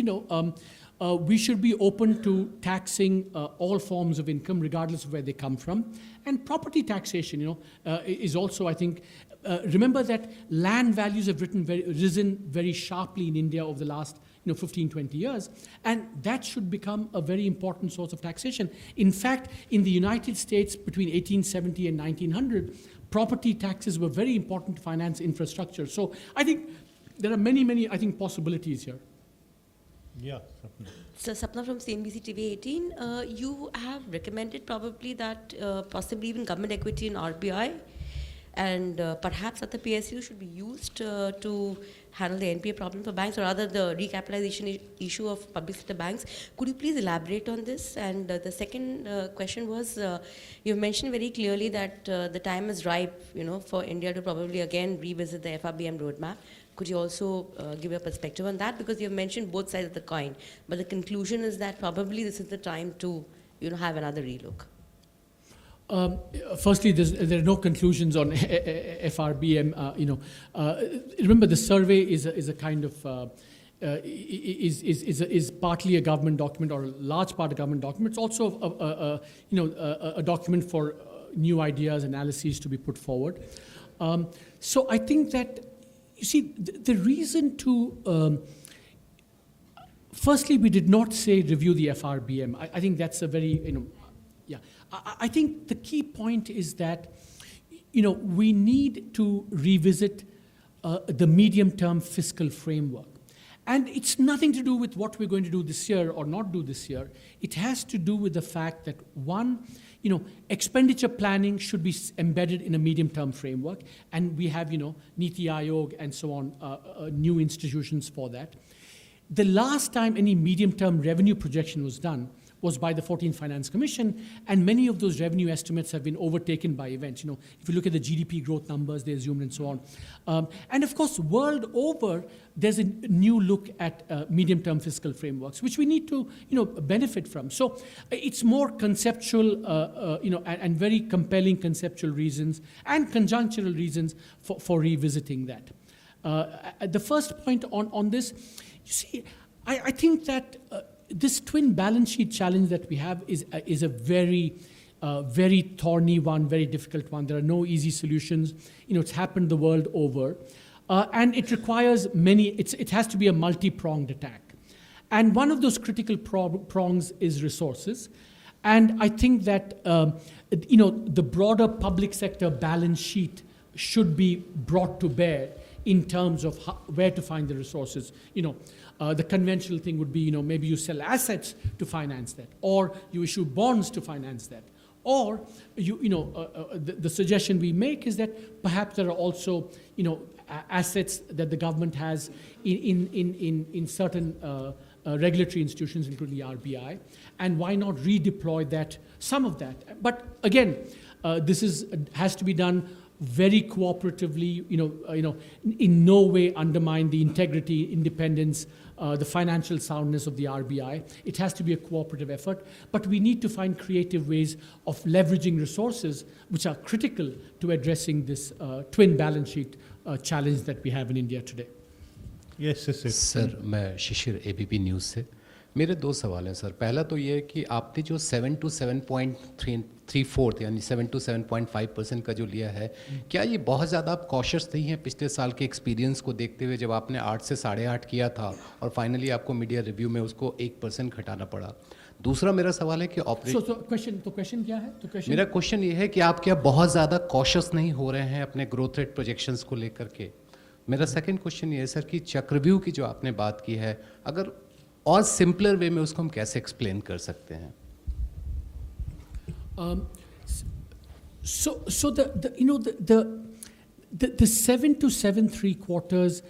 we should be open to taxing all forms of income, regardless of where they come from. And property taxation, is also, I think, remember that land values have risen very sharply in India over the last 15, 20 years, and that should become a very important source of taxation. In fact, in the United States, between 1870 and 1900, property taxes were very important to finance infrastructure. So I think there are many, many, I think, possibilities here. Yeah, Sapna. So Sapna from CNBC TV 18, you have recommended probably that possibly even government equity in RBI and perhaps other PSU should be used to handle the NPA problem for banks, or rather the recapitalization issue of public sector banks. Could you please elaborate on this? And the second question was, you mentioned very clearly that the time is ripe, for India to probably again revisit the FRBM roadmap. Could you also give your perspective on that? Because you've mentioned both sides of the coin, but the conclusion is that probably this is the time to, have another relook. Firstly, there are no conclusions on FRBM. Remember, the survey is a kind of is partly a government document, or a large part a government document. It's also a document for new ideas, analyses to be put forward. So I think that, you see, the reason to firstly, we did not say review the FRBM. I think that's a very yeah. I think the key point is that, we need to revisit the medium-term fiscal framework. And it's nothing to do with what we're going to do this year or not do this year. It has to do with the fact that, one, expenditure planning should be embedded in a medium-term framework. And we have, Niti Aayog and so on, new institutions for that. The last time any medium-term revenue projection was done was by the 14th Finance Commission, and many of those revenue estimates have been overtaken by events. If you look at the GDP growth numbers, they assumed and so on. And of course, world over, there's a new look at medium-term fiscal frameworks, which we need to, benefit from. So it's more conceptual, and very compelling conceptual reasons and conjunctural reasons for revisiting that. The first point on this, you see, I think that this twin balance sheet challenge that we have is a very, very thorny one, very difficult one. There are no easy solutions. It's happened the world over. And it requires it has to be a multi-pronged attack. And one of those critical prongs is resources. And I think that, the broader public sector balance sheet should be brought to bear in terms of where to find the resources. The conventional thing would be, maybe you sell assets to finance that, or you issue bonds to finance that, or the suggestion we make is that perhaps there are also, assets that the government has in certain regulatory institutions, including the RBI, and why not redeploy some of that? But again, This has to be done very cooperatively, in no way undermine the integrity, independence, the financial soundness of the RBI. It has to be a cooperative effort, but we need to find creative ways of leveraging resources which are critical to addressing this twin balance sheet challenge that we have in India today. Yes, yes, yes. Sir मैं शिशिर ABP news से मेरे दो सवाल हैं sir. पहला तो ये है कि आपने जो 7 to 7.34 यानी 7 to 7.5% का जो लिया है, क्या ये बहुत ज़्यादा आप कॉशियस नहीं हैं पिछले साल के एक्सपीरियंस को देखते हुए, जब आपने 8 से 8.5 किया था और फाइनली आपको मीडिया रिव्यू में उसको 1% घटाना पड़ा? दूसरा मेरा सवाल है कि क्वेश्चन क्या है? मेरा क्वेश्चन ये है कि आप क्या बहुत ज़्यादा कॉशियस नहीं हो रहे हैं अपने ग्रोथ रेट प्रोजेक्शंस को लेकर के? मेरा सेकंड क्वेश्चन ये है सर कि चक्रव्यूह की जो आपने बात की है, अगर और सिंपलर वे में उसको हम कैसे एक्सप्लेन कर सकते हैं? So the 7 to 7.75,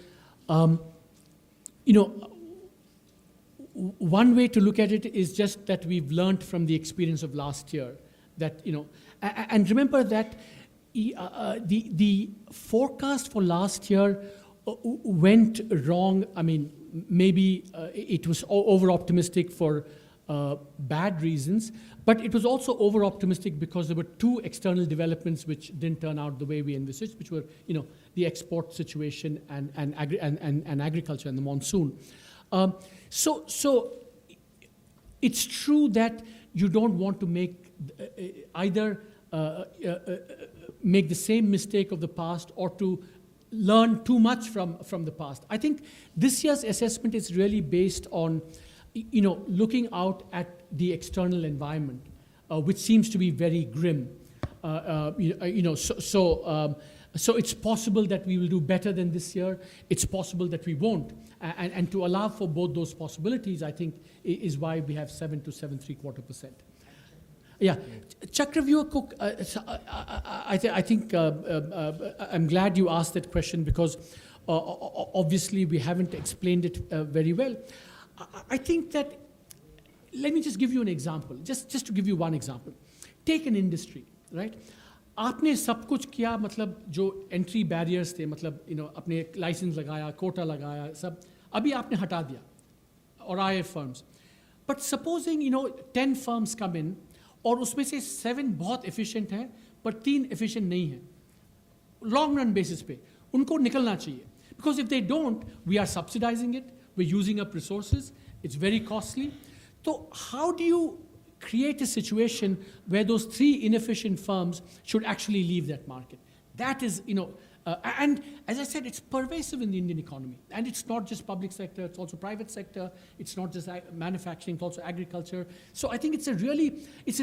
one way to look at it is just that we've learned from the experience of last year that, and remember that the forecast for last year went wrong. I mean, maybe it was over-optimistic for bad reasons, but it was also over-optimistic because there were two external developments which didn't turn out the way we envisaged, which were, the export situation and agriculture and the monsoon. So it's true that you don't want to make either make the same mistake of the past or to learn too much from the past. I think this year's assessment is really based on, looking out at the external environment, which seems to be very grim. So it's possible that we will do better than this year. It's possible that we won't. And to allow for both those possibilities, I think, is why we have 7 to 7.75%. Yeah, Chakravyuh, I think I'm glad you asked that question because obviously we haven't explained it very well. I think that, let me just give you an example, just to give you one example. Take an industry, right? आपने सब कुछ किया, मतलब जो entry barriers थे, मतलब अपने licence लगाया, कोटा लगाया, सब अभी आपने हटा दिया, और आए फर्म्स. बट सपोजिंग 10 फर्म्स कम इन और उसमें से 7 बहुत एफिशिएंट हैं पर 3 एफिशिएंट नहीं हैं, लॉन्ग रन बेसिस पे उनको निकलना चाहिए. Because if they don't, we are subsidising it, we are using up resources, it's very costly. तो how do you create a situation where those 3 inefficient firms should actually leave that market? That is, and as I said, it's pervasive in the Indian economy. And it's not just public sector, it's also private sector. It's not just manufacturing, it's also agriculture. So I think it's a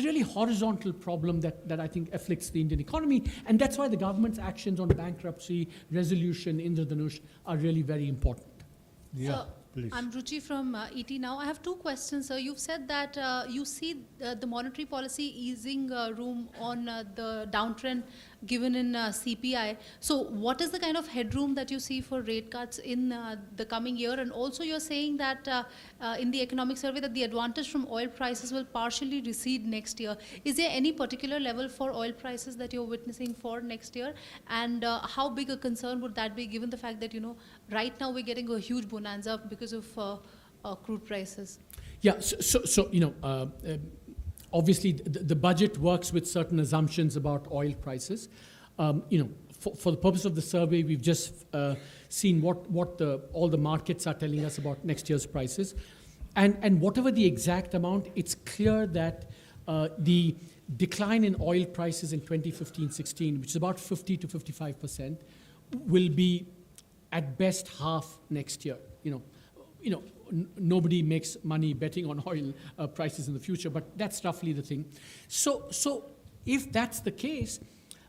really horizontal problem that I think afflicts the Indian economy. And that's why the government's actions on bankruptcy, resolution, Indradhanush are really very important. Yeah. So, Please. I'm Ruchi from ET now. I have 2 questions, sir. You've said that you see the monetary policy easing room on the downtrend given in CPI. So what is the kind of headroom that you see for rate cuts in the coming year? And also you're saying that in the economic survey that the advantage from oil prices will partially recede next year. Is there any particular level for oil prices that you're witnessing for next year? And how big a concern would that be given the fact that, right now we're getting a huge bonanza because of crude prices? Yeah, obviously the budget works with certain assumptions about oil prices. For the purpose of the survey, we've just seen what all the markets are telling us about next year's prices. And whatever the exact amount, it's clear that the decline in oil prices in 2015-16, which is about 50 to 55%, will be at best half next year. Nobody makes money betting on oil prices in the future, but that's roughly the thing. So if that's the case,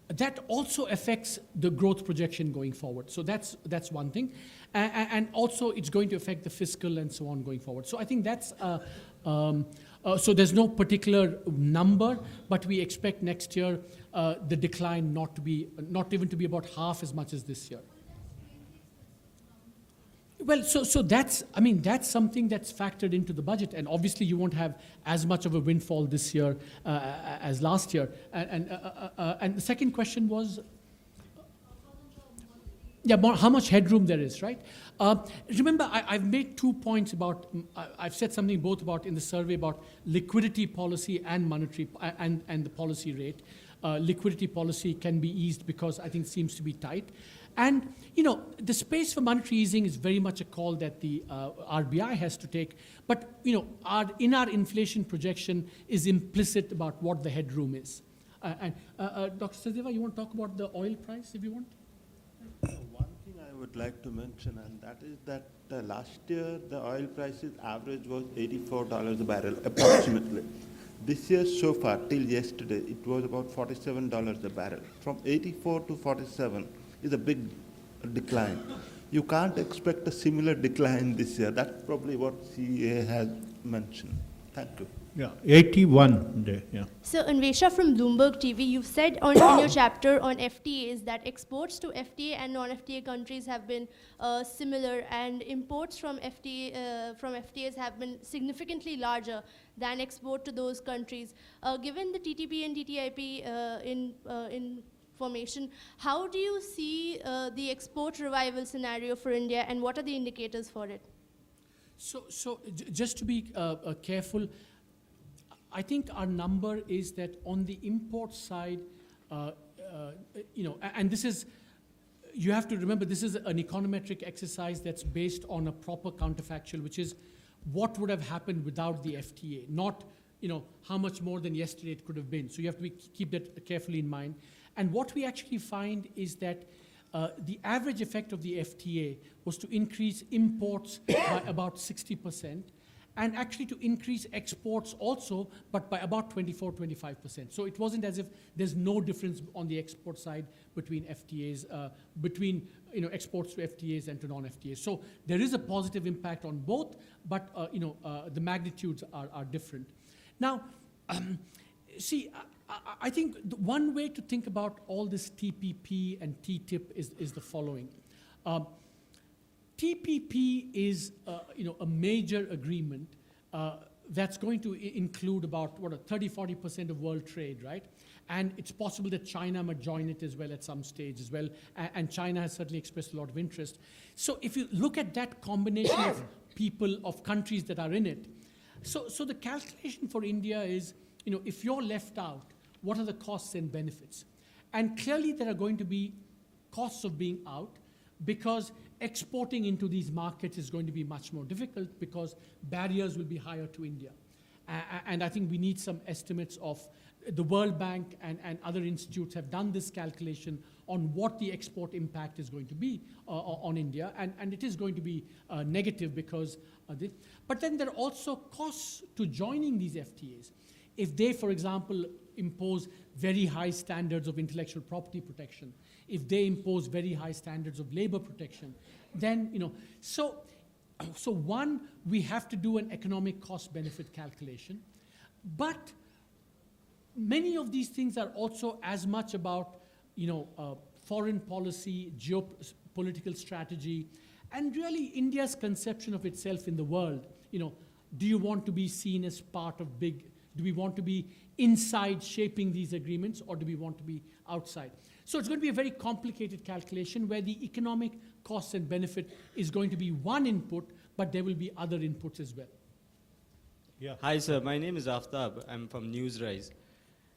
that also affects the growth projection going forward. So that's one thing. And also it's going to affect the fiscal and so on going forward. So I think that's, so there's no particular number, but we expect next year the decline not even to be about half as much as this year. Well, so that's, I mean, that's something that's factored into the budget, and obviously you won't have as much of a windfall this year as last year. And the second question was, yeah, how much headroom there is, right? Remember, I've made 2 points about, I've said something both about in the survey about liquidity policy and monetary, and the policy rate. Liquidity policy can be eased because I think seems to be tight. And, you know, the space for monetary easing is very much a call that the RBI has to take. But, you know, in our inflation projection is implicit about what the headroom is. Dr. Sadeva, you want to talk about the oil price if you want? One thing I would like to mention, and that is that last year the oil prices average was $84 a barrel approximately. This year so far, till yesterday, it was about $47 a barrel. From 84 to 47 is a big decline. You can't expect a similar decline this year. That's probably what CA has mentioned. Thank you. Yeah, 81 day, yeah. So, Anvesha from Bloomberg TV, you've said in your chapter on FTAs that exports to FTA and non-FTA countries have been similar, and imports from FTAs have been significantly larger than export to those countries. Given the TTP and TTIP in formation, how do you see the export revival scenario for India, and what are the indicators for it? So just to be careful, I think our number is that on the import side, you know, and this is, you have to remember, this is an econometric exercise that's based on a proper counterfactual, which is what would have happened without the FTA, not, you know, how much more than yesterday it could have been. So you have to keep that carefully in mind. And what we actually find is that the average effect of the FTA was to increase imports by about 60%, and actually to increase exports also, but by about 24-25%. So it wasn't as if there's no difference on the export side between FTAs, between, you know, exports to FTAs and to non-FTAs. So there is a positive impact on both, but you know, the magnitudes are different. Now, see, I think one way to think about all this TPP and TTIP is the following. TPP is, you know, a major agreement that's going to include about, 30-40% of world trade, right? And it's possible that China might join it as well at some stage as well, and China has certainly expressed a lot of interest. So if you look at that combination of people, of countries that are in it, so the calculation for India is, you know, if you're left out, what are the costs and benefits? And clearly there are going to be costs of being out, because exporting into these markets is going to be much more difficult because barriers will be higher to India. And I think we need some estimates of, the World Bank and other institutes have done this calculation on what the export impact is going to be on India, and it is going to be negative because of this. But then there are also costs to joining these FTAs. If they, for example, impose very high standards of intellectual property protection, if they impose very high standards of labor protection, then, you know, so one, we have to do an economic cost benefit calculation, but many of these things are also as much about, you know, foreign policy, geopolitical strategy, and really India's conception of itself in the world. You know, do you want to be seen as part of big, do we want to be inside shaping these agreements, or do we want to be outside? So it's going to be a very complicated calculation where the economic cost and benefit is going to be one input, but there will be other inputs as well. Yeah. Hi, sir. My name is Aftab. I'm from Newsrise.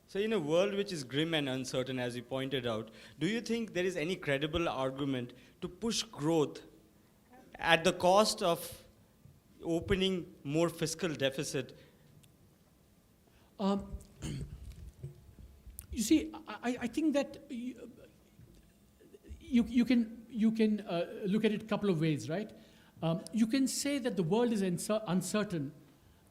So in a world which is grim and uncertain, as you pointed out, do you think there is any credible argument to push growth at the cost of opening more fiscal deficit? You see, I think that you can look at it a couple of ways, right? You can say that the world is uncertain,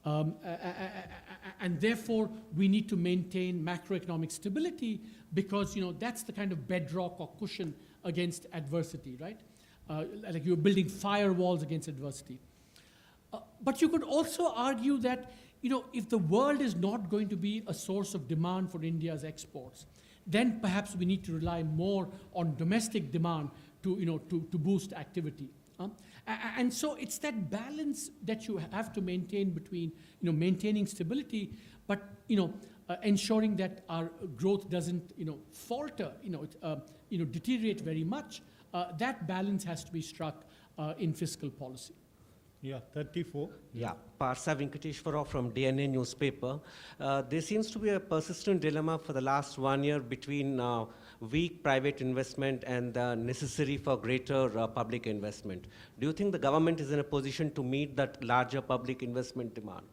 and therefore we need to maintain macroeconomic stability because, you know, that's the kind of bedrock or cushion against adversity, right? Like you're building firewalls against adversity. But you could also argue that, you know, if the world is not going to be a source of demand for India's exports, then perhaps we need to rely more on domestic demand to, you know, to boost activity. And so it's that balance that you have to maintain between, maintaining stability, but, ensuring that our growth doesn't, falter, deteriorate very much. That balance has to be struck in fiscal policy. Yeah, 34. Yeah, Parsa Venkateshwara from DNA newspaper. There seems to be a persistent dilemma for the last 1 year between weak private investment and the necessary for greater public investment. Do you think the government is in a position to meet that larger public investment demand?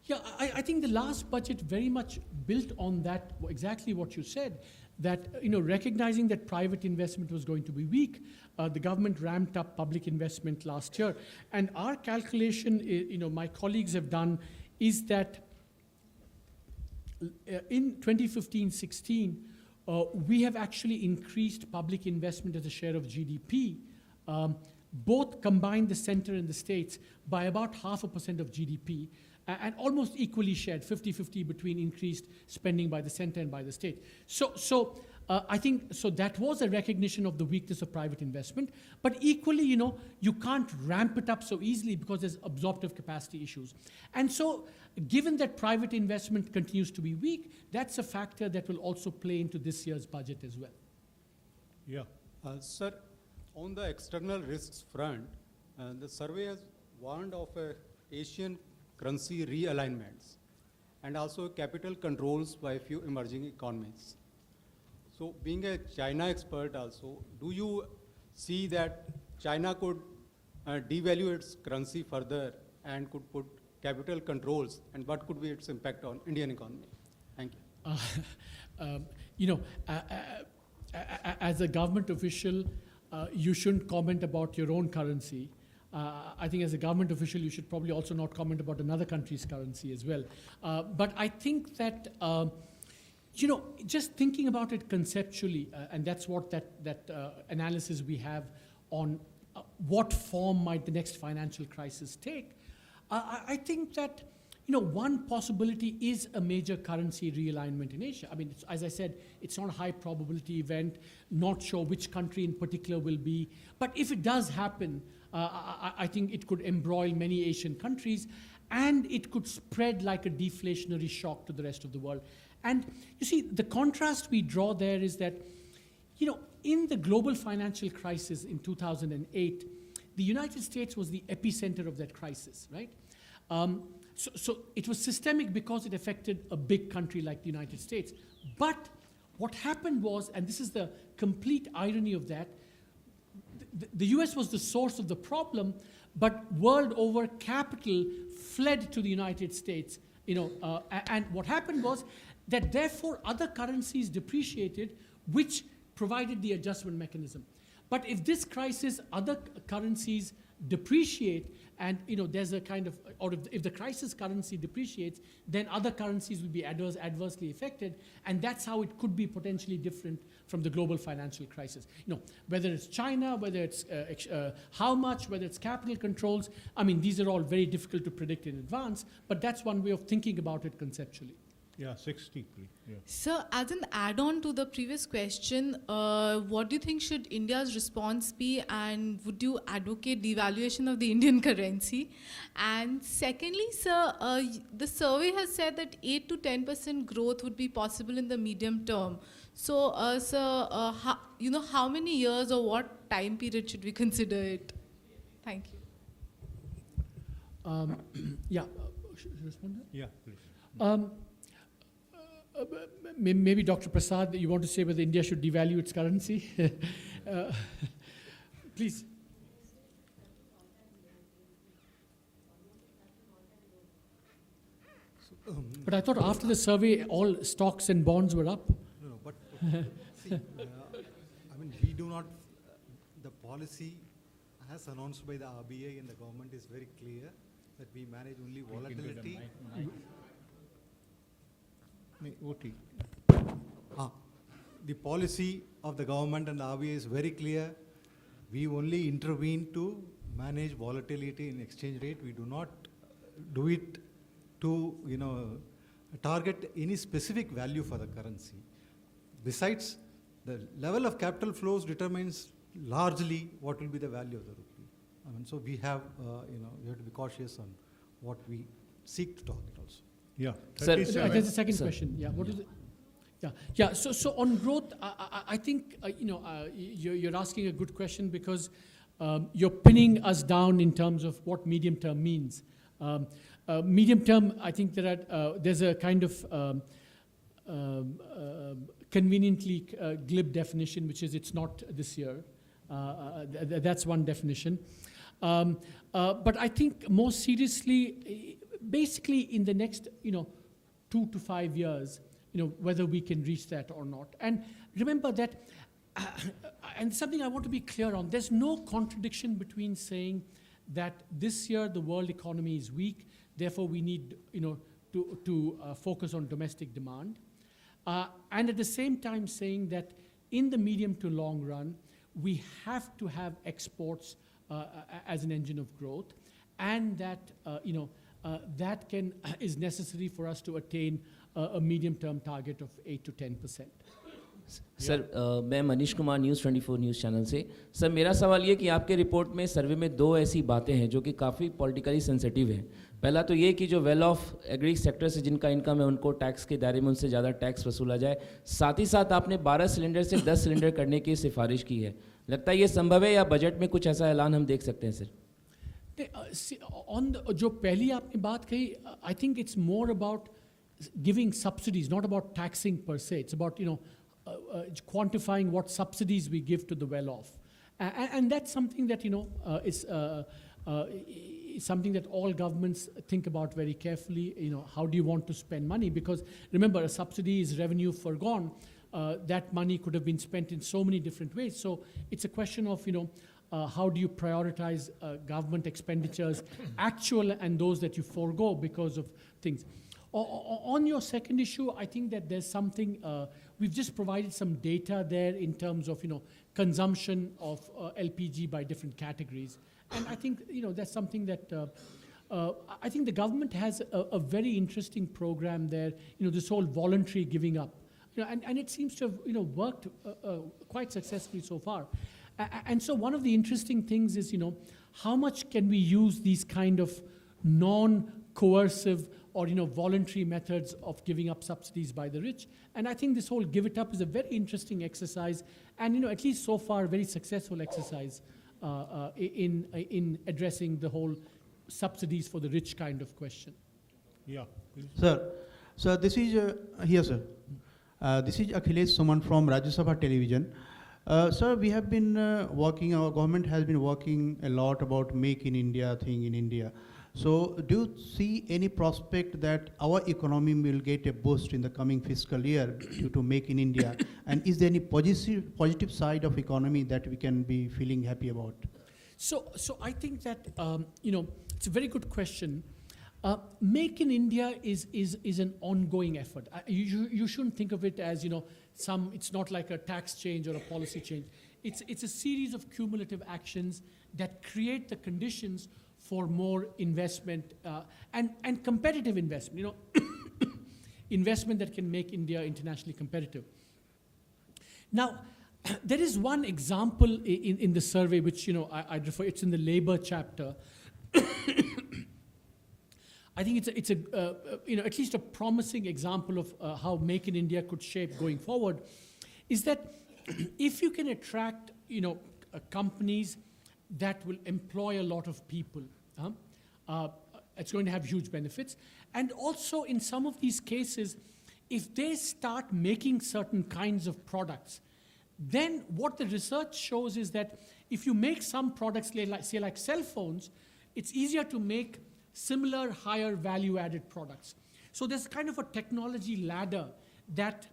Yeah, I think the last budget very much built on that, exactly what you said, that, recognizing that private investment was going to be weak, the government ramped up public investment last year. And our calculation, my colleagues have done, is that in 2015-16, we have actually increased public investment as a share of GDP, both combined, the center and the states, by about 0.5% of GDP, and almost equally shared, 50-50 between increased spending by the center and by the state. So I think, so that was a recognition of the weakness of private investment, but equally, you can't ramp it up so easily because there's absorptive capacity issues. And so, given that private investment continues to be weak, that's a factor that will also play into this year's budget as well. Yeah. Sir, on the external risks front, the survey has warned of Asian currency realignments and also capital controls by a few emerging economies. So being a China expert also, do you see that China could devalue its currency further and could put capital controls, and what could be its impact on Indian economy? Thank you. As a government official, you shouldn't comment about your own currency. I think as a government official, you should probably also not comment about another country's currency as well. But I think that, just thinking about it conceptually, and that's what that analysis we have on what form might the next financial crisis take, I think that, one possibility is a major currency realignment in Asia. I mean, as I said, it's not a high probability event, not sure which country in particular will be. But if it does happen, I think it could embroil many Asian countries, and it could spread like a deflationary shock to the rest of the world. And you see, the contrast we draw there is that, in the global financial crisis in 2008, the United States was the epicenter of that crisis, right? So it was systemic because it affected a big country like the United States. But what happened was, and this is the complete irony of that, the US was the source of the problem, but world over capital fled to the United States, and what happened was that therefore other currencies depreciated, which provided the adjustment mechanism. But if this crisis, other currencies depreciate, and there's a kind of, or if the crisis currency depreciates, then other currencies will be adversely affected, and that's how it could be potentially different from the global financial crisis. Whether it's China, whether it's how much, whether it's capital controls, I mean, these are all very difficult to predict in advance, but that's one way of thinking about it conceptually. Yeah, 60, please. Yeah. Sir, as an add-on to the previous question, what do you think should India's response be, and would you advocate devaluation of the Indian currency? And secondly, sir, the survey has said that 8 to 10% growth would be possible in the medium term. So, sir, how many years or what time period should we consider it? Thank you. Yeah, should I respond to that? Yeah, please. Maybe Dr. Prasad, you want to say whether India should devalue its currency? Please. But I thought after the survey, all stocks and bonds were up. No, but see, we do not, the policy as announced by the RBI and the government is very clear that we manage only volatility. OT. The policy of the government and the RBI is very clear. We only intervene to manage volatility in exchange rate. We do not do it to target any specific value for the currency. Besides, the level of capital flows determines largely what will be the value of the rupee. I mean, so we have, we have to be cautious on what we seek to target also. Yeah. There's 37. a second question. Yeah. What is it? Yeah. So on growth, I think you're asking a good question because you're pinning us down in terms of what medium term means. Medium term, I think there's a kind of conveniently glib definition, which is it's not this year. That's one definition. But I think more seriously, basically in the next 2 to 5 years, whether we can reach that or not. And remember that, and something I want to be clear on, there's no contradiction between saying that this year the world economy is weak, therefore we need to focus on domestic demand. And at the same time saying that in the medium to long run, we have to have exports as an engine of growth, and that that is necessary for us to attain a medium-term target of 8 to 10%. Sir मैं Manish Kumar news 24 news channel से। Sir मेरा सवाल ये कि आपके report में सर्वे में 2 ऐसी बातें हैं जो कि काफ़ी पॉलिटिकली सेंसिटिव हैं। पहला तो ये कि जो वेल ऑफ एग्री सेक्टर से जिनका इनकम है उनको टैक्स के दायरे में उनसे ज़्यादा टैक्स वसूला जाए। साथ ही साथ आपने 12 सिलेंडर से 10 सिलेंडर करने की सिफारिश की है। लगता है ये संभव है या बजट में कुछ ऐसा ऐलान हम देख सकते हैं सर? जो पहली आपने बात कही, I think it's more about giving subsidies, not about taxing per se. It's about quantifying what subsidies we give to the well-off, and that's something that is something that all governments think about very carefully. How do you want to spend money? Because remember, a subsidy is revenue forgone. That money could have been spent in so many different ways. So it's a question of how do you prioritize government expenditures, actual and those that you forego because of things. On your second issue, I think that there's something, we've just provided some data there in terms of consumption of LPG by different categories. And I think that's something that I think the government has a very interesting program there, this whole voluntary giving up. And it seems to have worked quite successfully so far. And so one of the interesting things is, how much can we use these kind of non-coercive or voluntary methods of giving up subsidies by the rich. And I think this whole give it up is a very interesting exercise, and at least so far, very successful exercise in addressing the whole subsidies for the rich kind of question. Yeah. Please. Sir, this is here, sir. This is Akhilesh Suman from Rajya Sabha Television. Sir, we have been working, our government has been working a lot about Make in India thing in India. So do you see any prospect that our economy will get a boost in the coming fiscal year due to Make in India? And is there any positive side of economy that we can be feeling happy about? So I think that, it's a very good question. Make in India is an ongoing effort. You shouldn't think of it as, it's not like a tax change or a policy change. It's a series of cumulative actions that create the conditions for more investment and competitive investment, investment that can make India internationally competitive. Now, there is one example in the survey which, I'd refer, it's in the labor chapter. I think it's at least a promising example of how Make in India could shape going forward, is that if you can attract, companies that will employ a lot of people, it's going to have huge benefits. And also in some of these cases, if they start making certain kinds of products, then what the research shows is that if you make some products, say like cell phones, it's easier to make similar higher value added products. So there's kind of a technology ladder that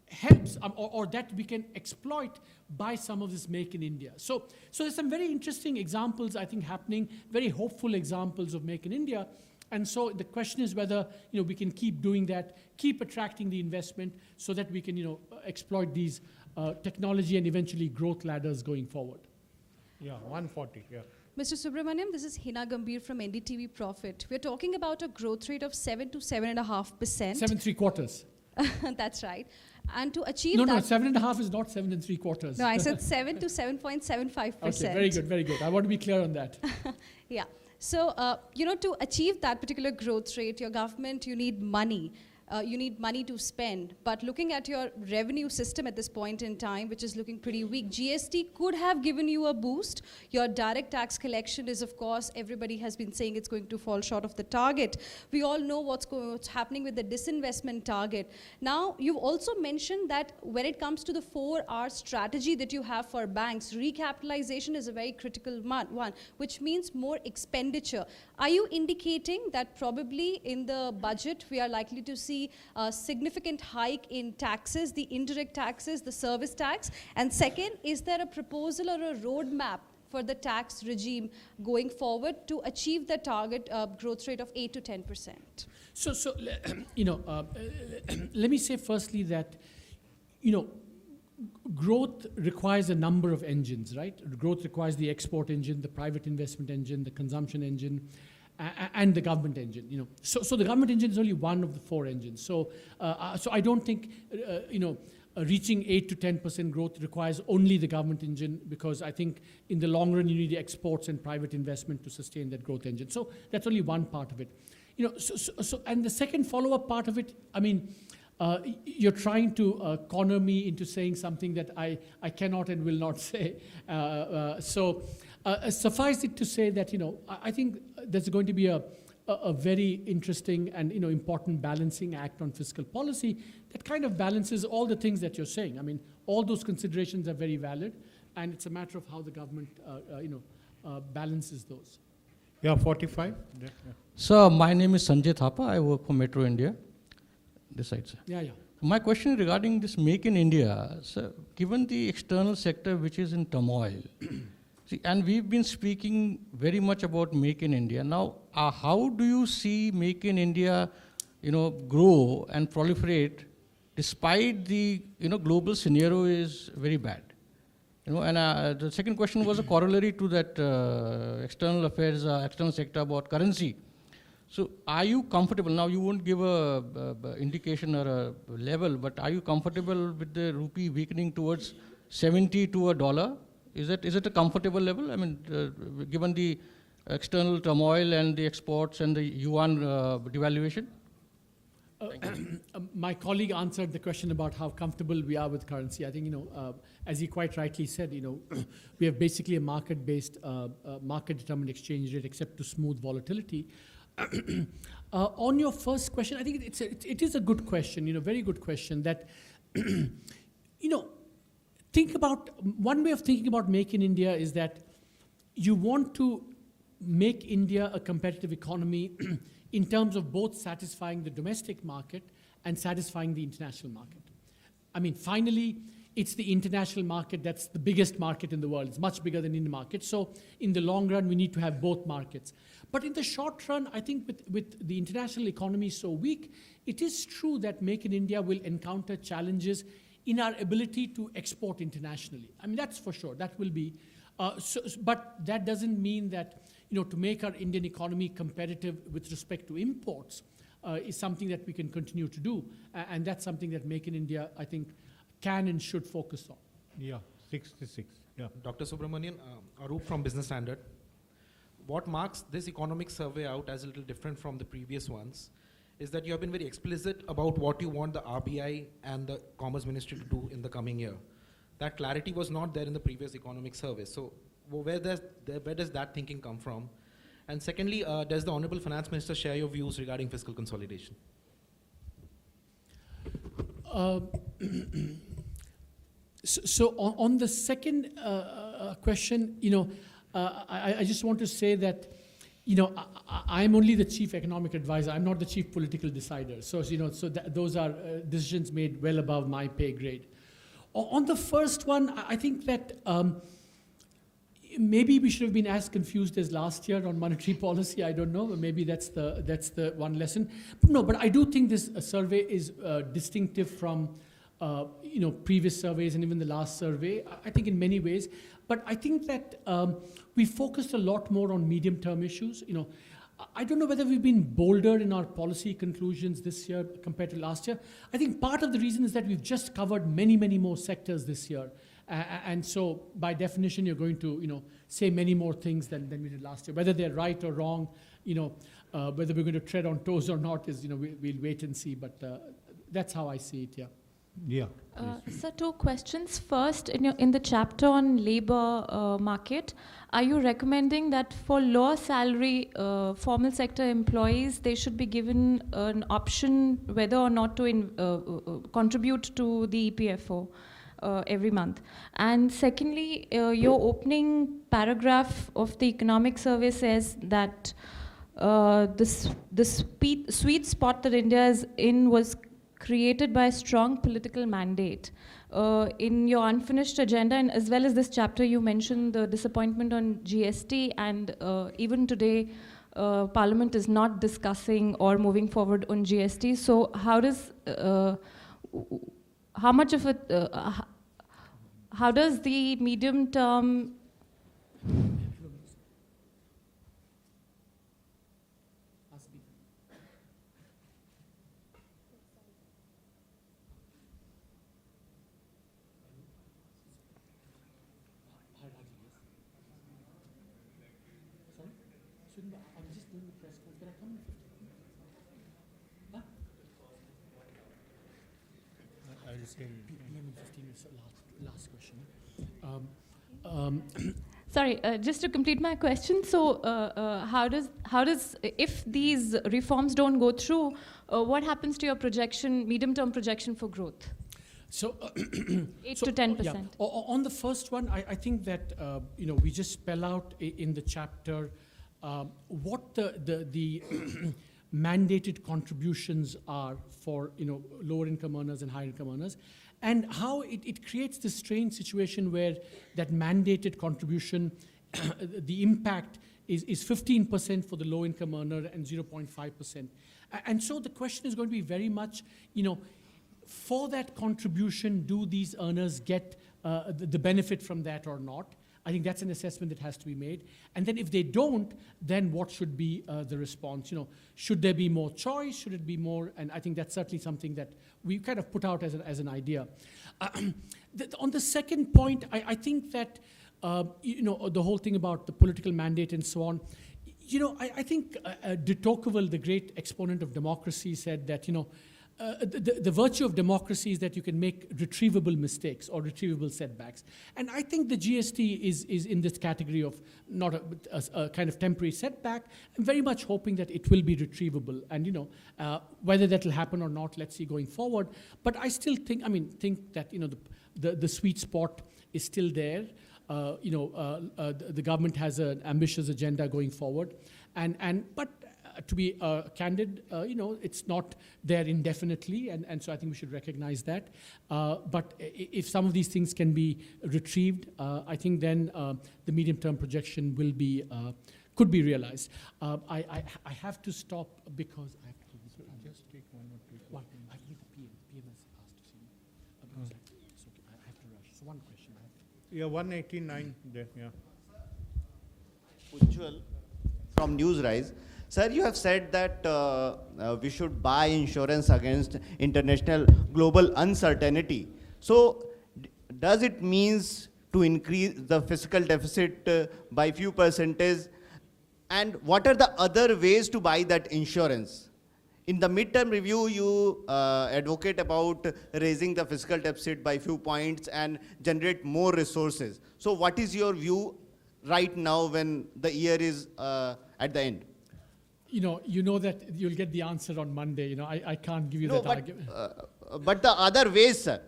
helps or that we can exploit by some of this Make in India. So there's some very interesting examples, I think, happening, very hopeful examples of Make in India. And so the question is whether we can keep doing that, keep attracting the investment so that we can exploit these technology and eventually growth ladders going forward. Yeah, 140, yeah. Mr. Subramanian, this is Hina Gambhir from NDTV Profit. We're talking about a growth rate of 7 to 7.5%. 7.75%. That's right. And to achieve No, that... 7.5 is not 7 3/4. No, I said 7 to 7.75%. Okay, very good, very good. I want to be clear on that. Yeah. So, to achieve that particular growth rate, your government, you need money. You need money to spend. But looking at your revenue system at this point in time, which is looking pretty weak, GST could have given you a boost. Your direct tax collection is, of course, everybody has been saying it's going to fall short of the target. We all know what's happening with the disinvestment target. Now, you've also mentioned that when it comes to the 4R strategy that you have for banks, recapitalization is a very critical one, which means more expenditure. Are you indicating that probably in the budget we are likely to see a significant hike in taxes, the indirect taxes, the service tax? And second, is there a proposal or a roadmap for the tax regime going forward to achieve the target growth rate of 8 to 10%? So let me say firstly that, growth requires a number of engines, right? Growth requires the export engine, the private investment engine, the consumption engine, and the government engine. So the government engine is only one of the 4 engines. So I don't think reaching 8 to 10% growth requires only the government engine, because I think in the long run you need the exports and private investment to sustain that growth engine. So that's only one part of it. And the second follow-up part of it, you're trying to corner me into saying something that I cannot and will not say. Suffice it to say that, I think there's going to be a very interesting and, important balancing act on fiscal policy that kind of balances all the things that you're saying. All those considerations are very valid, and it's a matter of how the government, balances those. Yeah, 45. Yeah. Sir, my name is Sanjay Thapa. I work for Metro India. This side, sir. Yeah. My question regarding this Make in India, sir, given the external sector which is in turmoil, and we've been speaking very much about Make in India. Now, how do you see Make in India, grow and proliferate despite the, global scenario is very bad? And the second question was a corollary to that external affairs, external sector about currency. So are you comfortable, now you won't give a indication or a level, but are you comfortable with the rupee weakening towards 70 to a dollar? Is it a comfortable level? Given the external turmoil and the exports and the yuan devaluation? My colleague answered the question about how comfortable we are with currency. I think, as he quite rightly said, we have basically a market-based, market-determined exchange rate except to smooth volatility. On your first question, I think it is a good question, very good question that, think about, one way of thinking about Make in India is that you want to make India a competitive economy in terms of both satisfying the domestic market and satisfying the international market. Finally, it's the international market that's the biggest market in the world. It's much bigger than the Indian market. So in the long run, we need to have both markets. But in the short run, I think with the international economy so weak, it is true that Make in India will encounter challenges in our ability to export internationally. That's for sure. That will be. But that doesn't mean that, to make our Indian economy competitive with respect to imports is something that we can continue to do. And that's something that Make in India, I think, can and should focus on. Yeah, 66. Yeah. Dr. Subramanian, Arup from Business Standard. What marks this economic survey out as a little different from the previous ones is that you have been very explicit about what you want the RBI and the Commerce Ministry to do in the coming year. That clarity was not there in the previous economic survey. So where does that thinking come from? And secondly, does the Honorable Finance Minister share your views regarding fiscal consolidation? So on the second question, I just want to say that, I'm only the chief economic advisor. I'm not the chief political decider. So, those are decisions made well above my pay grade. On the first one, I think that maybe we should have been as confused as last year on monetary policy. I don't know. Maybe that's the one lesson. No, but I do think this survey is distinctive from previous surveys and even the last survey. I think in many ways. But I think that we focused a lot more on medium-term issues. I don't know whether we've been bolder in our policy conclusions this year compared to last year. I think part of the reason is that we've just covered many, many more sectors this year. And so by definition, you're going to, say many more things than we did last year. Whether they're right or wrong, whether we're going to tread on toes or not is, we'll wait and see. But that's how I see it, yeah. Yeah. Sir, two questions. First, in the chapter on labor market, are you recommending that for lower salary formal sector employees, they should be given an option whether or not to contribute to the EPFO every month? And secondly, your opening paragraph of the economic survey says that the sweet spot that India is in was created by a strong political mandate. In your unfinished agenda, and as well as this chapter, you mentioned the disappointment on GST, and even today, Parliament is not discussing or moving forward on GST. So how does the medium term Sorry, just to complete my question, so how does, if these reforms don't go through, what happens to your projection, medium-term projection for growth? So 8 to 10%. Yeah. On the first one, I think that we just spell out in the chapter what the mandated contributions are for lower income earners and higher income earners, and how it creates this strange situation where that mandated contribution, the impact is 15% for the low income earner and 0.5%. And so the question is going to be very much, for that contribution, do these earners get the benefit from that or not? I think that's an assessment that has to be made. And then if they don't, then what should be the response? Should there be more choice? Should it be more? And I think that's certainly something that we kind of put out as an idea. On the second point, I think that, the whole thing about the political mandate and so on, I think de Tocqueville, the great exponent of democracy, said that, the virtue of democracy is that you can make retrievable mistakes or retrievable setbacks. And I think the GST is in this category of not a kind of temporary setback. I'm very much hoping that it will be retrievable. And, whether that will happen or not, let's see going forward. But I still think that, the sweet spot is still there. The government has an ambitious agenda going forward. But to be candid, it's not there indefinitely, and so I think we should recognize that. But if some of these things can be retrieved, I think then the medium-term projection will be could be realized. I have to stop because I have to just take one or two. One, I think the PM has asked to see me. It's okay, I have to rush. So one question. Yeah, 189 there. Yeah. Ujjwal from Newsrise. Sir, you have said that we should buy insurance against international global uncertainty. So does it means to increase the fiscal deficit by few percentage? And what are the other ways to buy that insurance? In the midterm review, you advocate about raising the fiscal deficit by few points and generate more resources. So what is your view right now when the year is at the end? You know that you'll get the answer on Monday. I can't give you that argument. But the other ways, sir,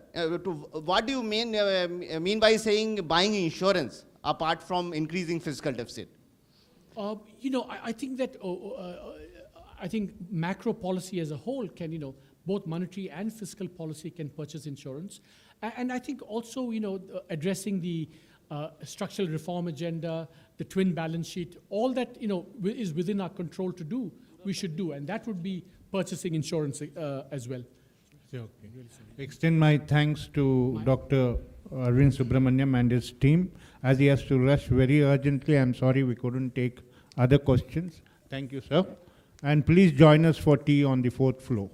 what do you mean by saying buying insurance apart from increasing fiscal deficit? I think that I think macro policy as a whole can, both monetary and fiscal policy can purchase insurance, and I think also addressing the structural reform agenda, the twin balance sheet, all that is within our control to do, we should do, and that would be purchasing insurance as well. Okay. Extend my thanks to Dr. Arvind Subramanian and his team, as he has to rush very urgently. I'm sorry we couldn't take other questions. Thank you, sir. And please join us for tea on the 4th floor.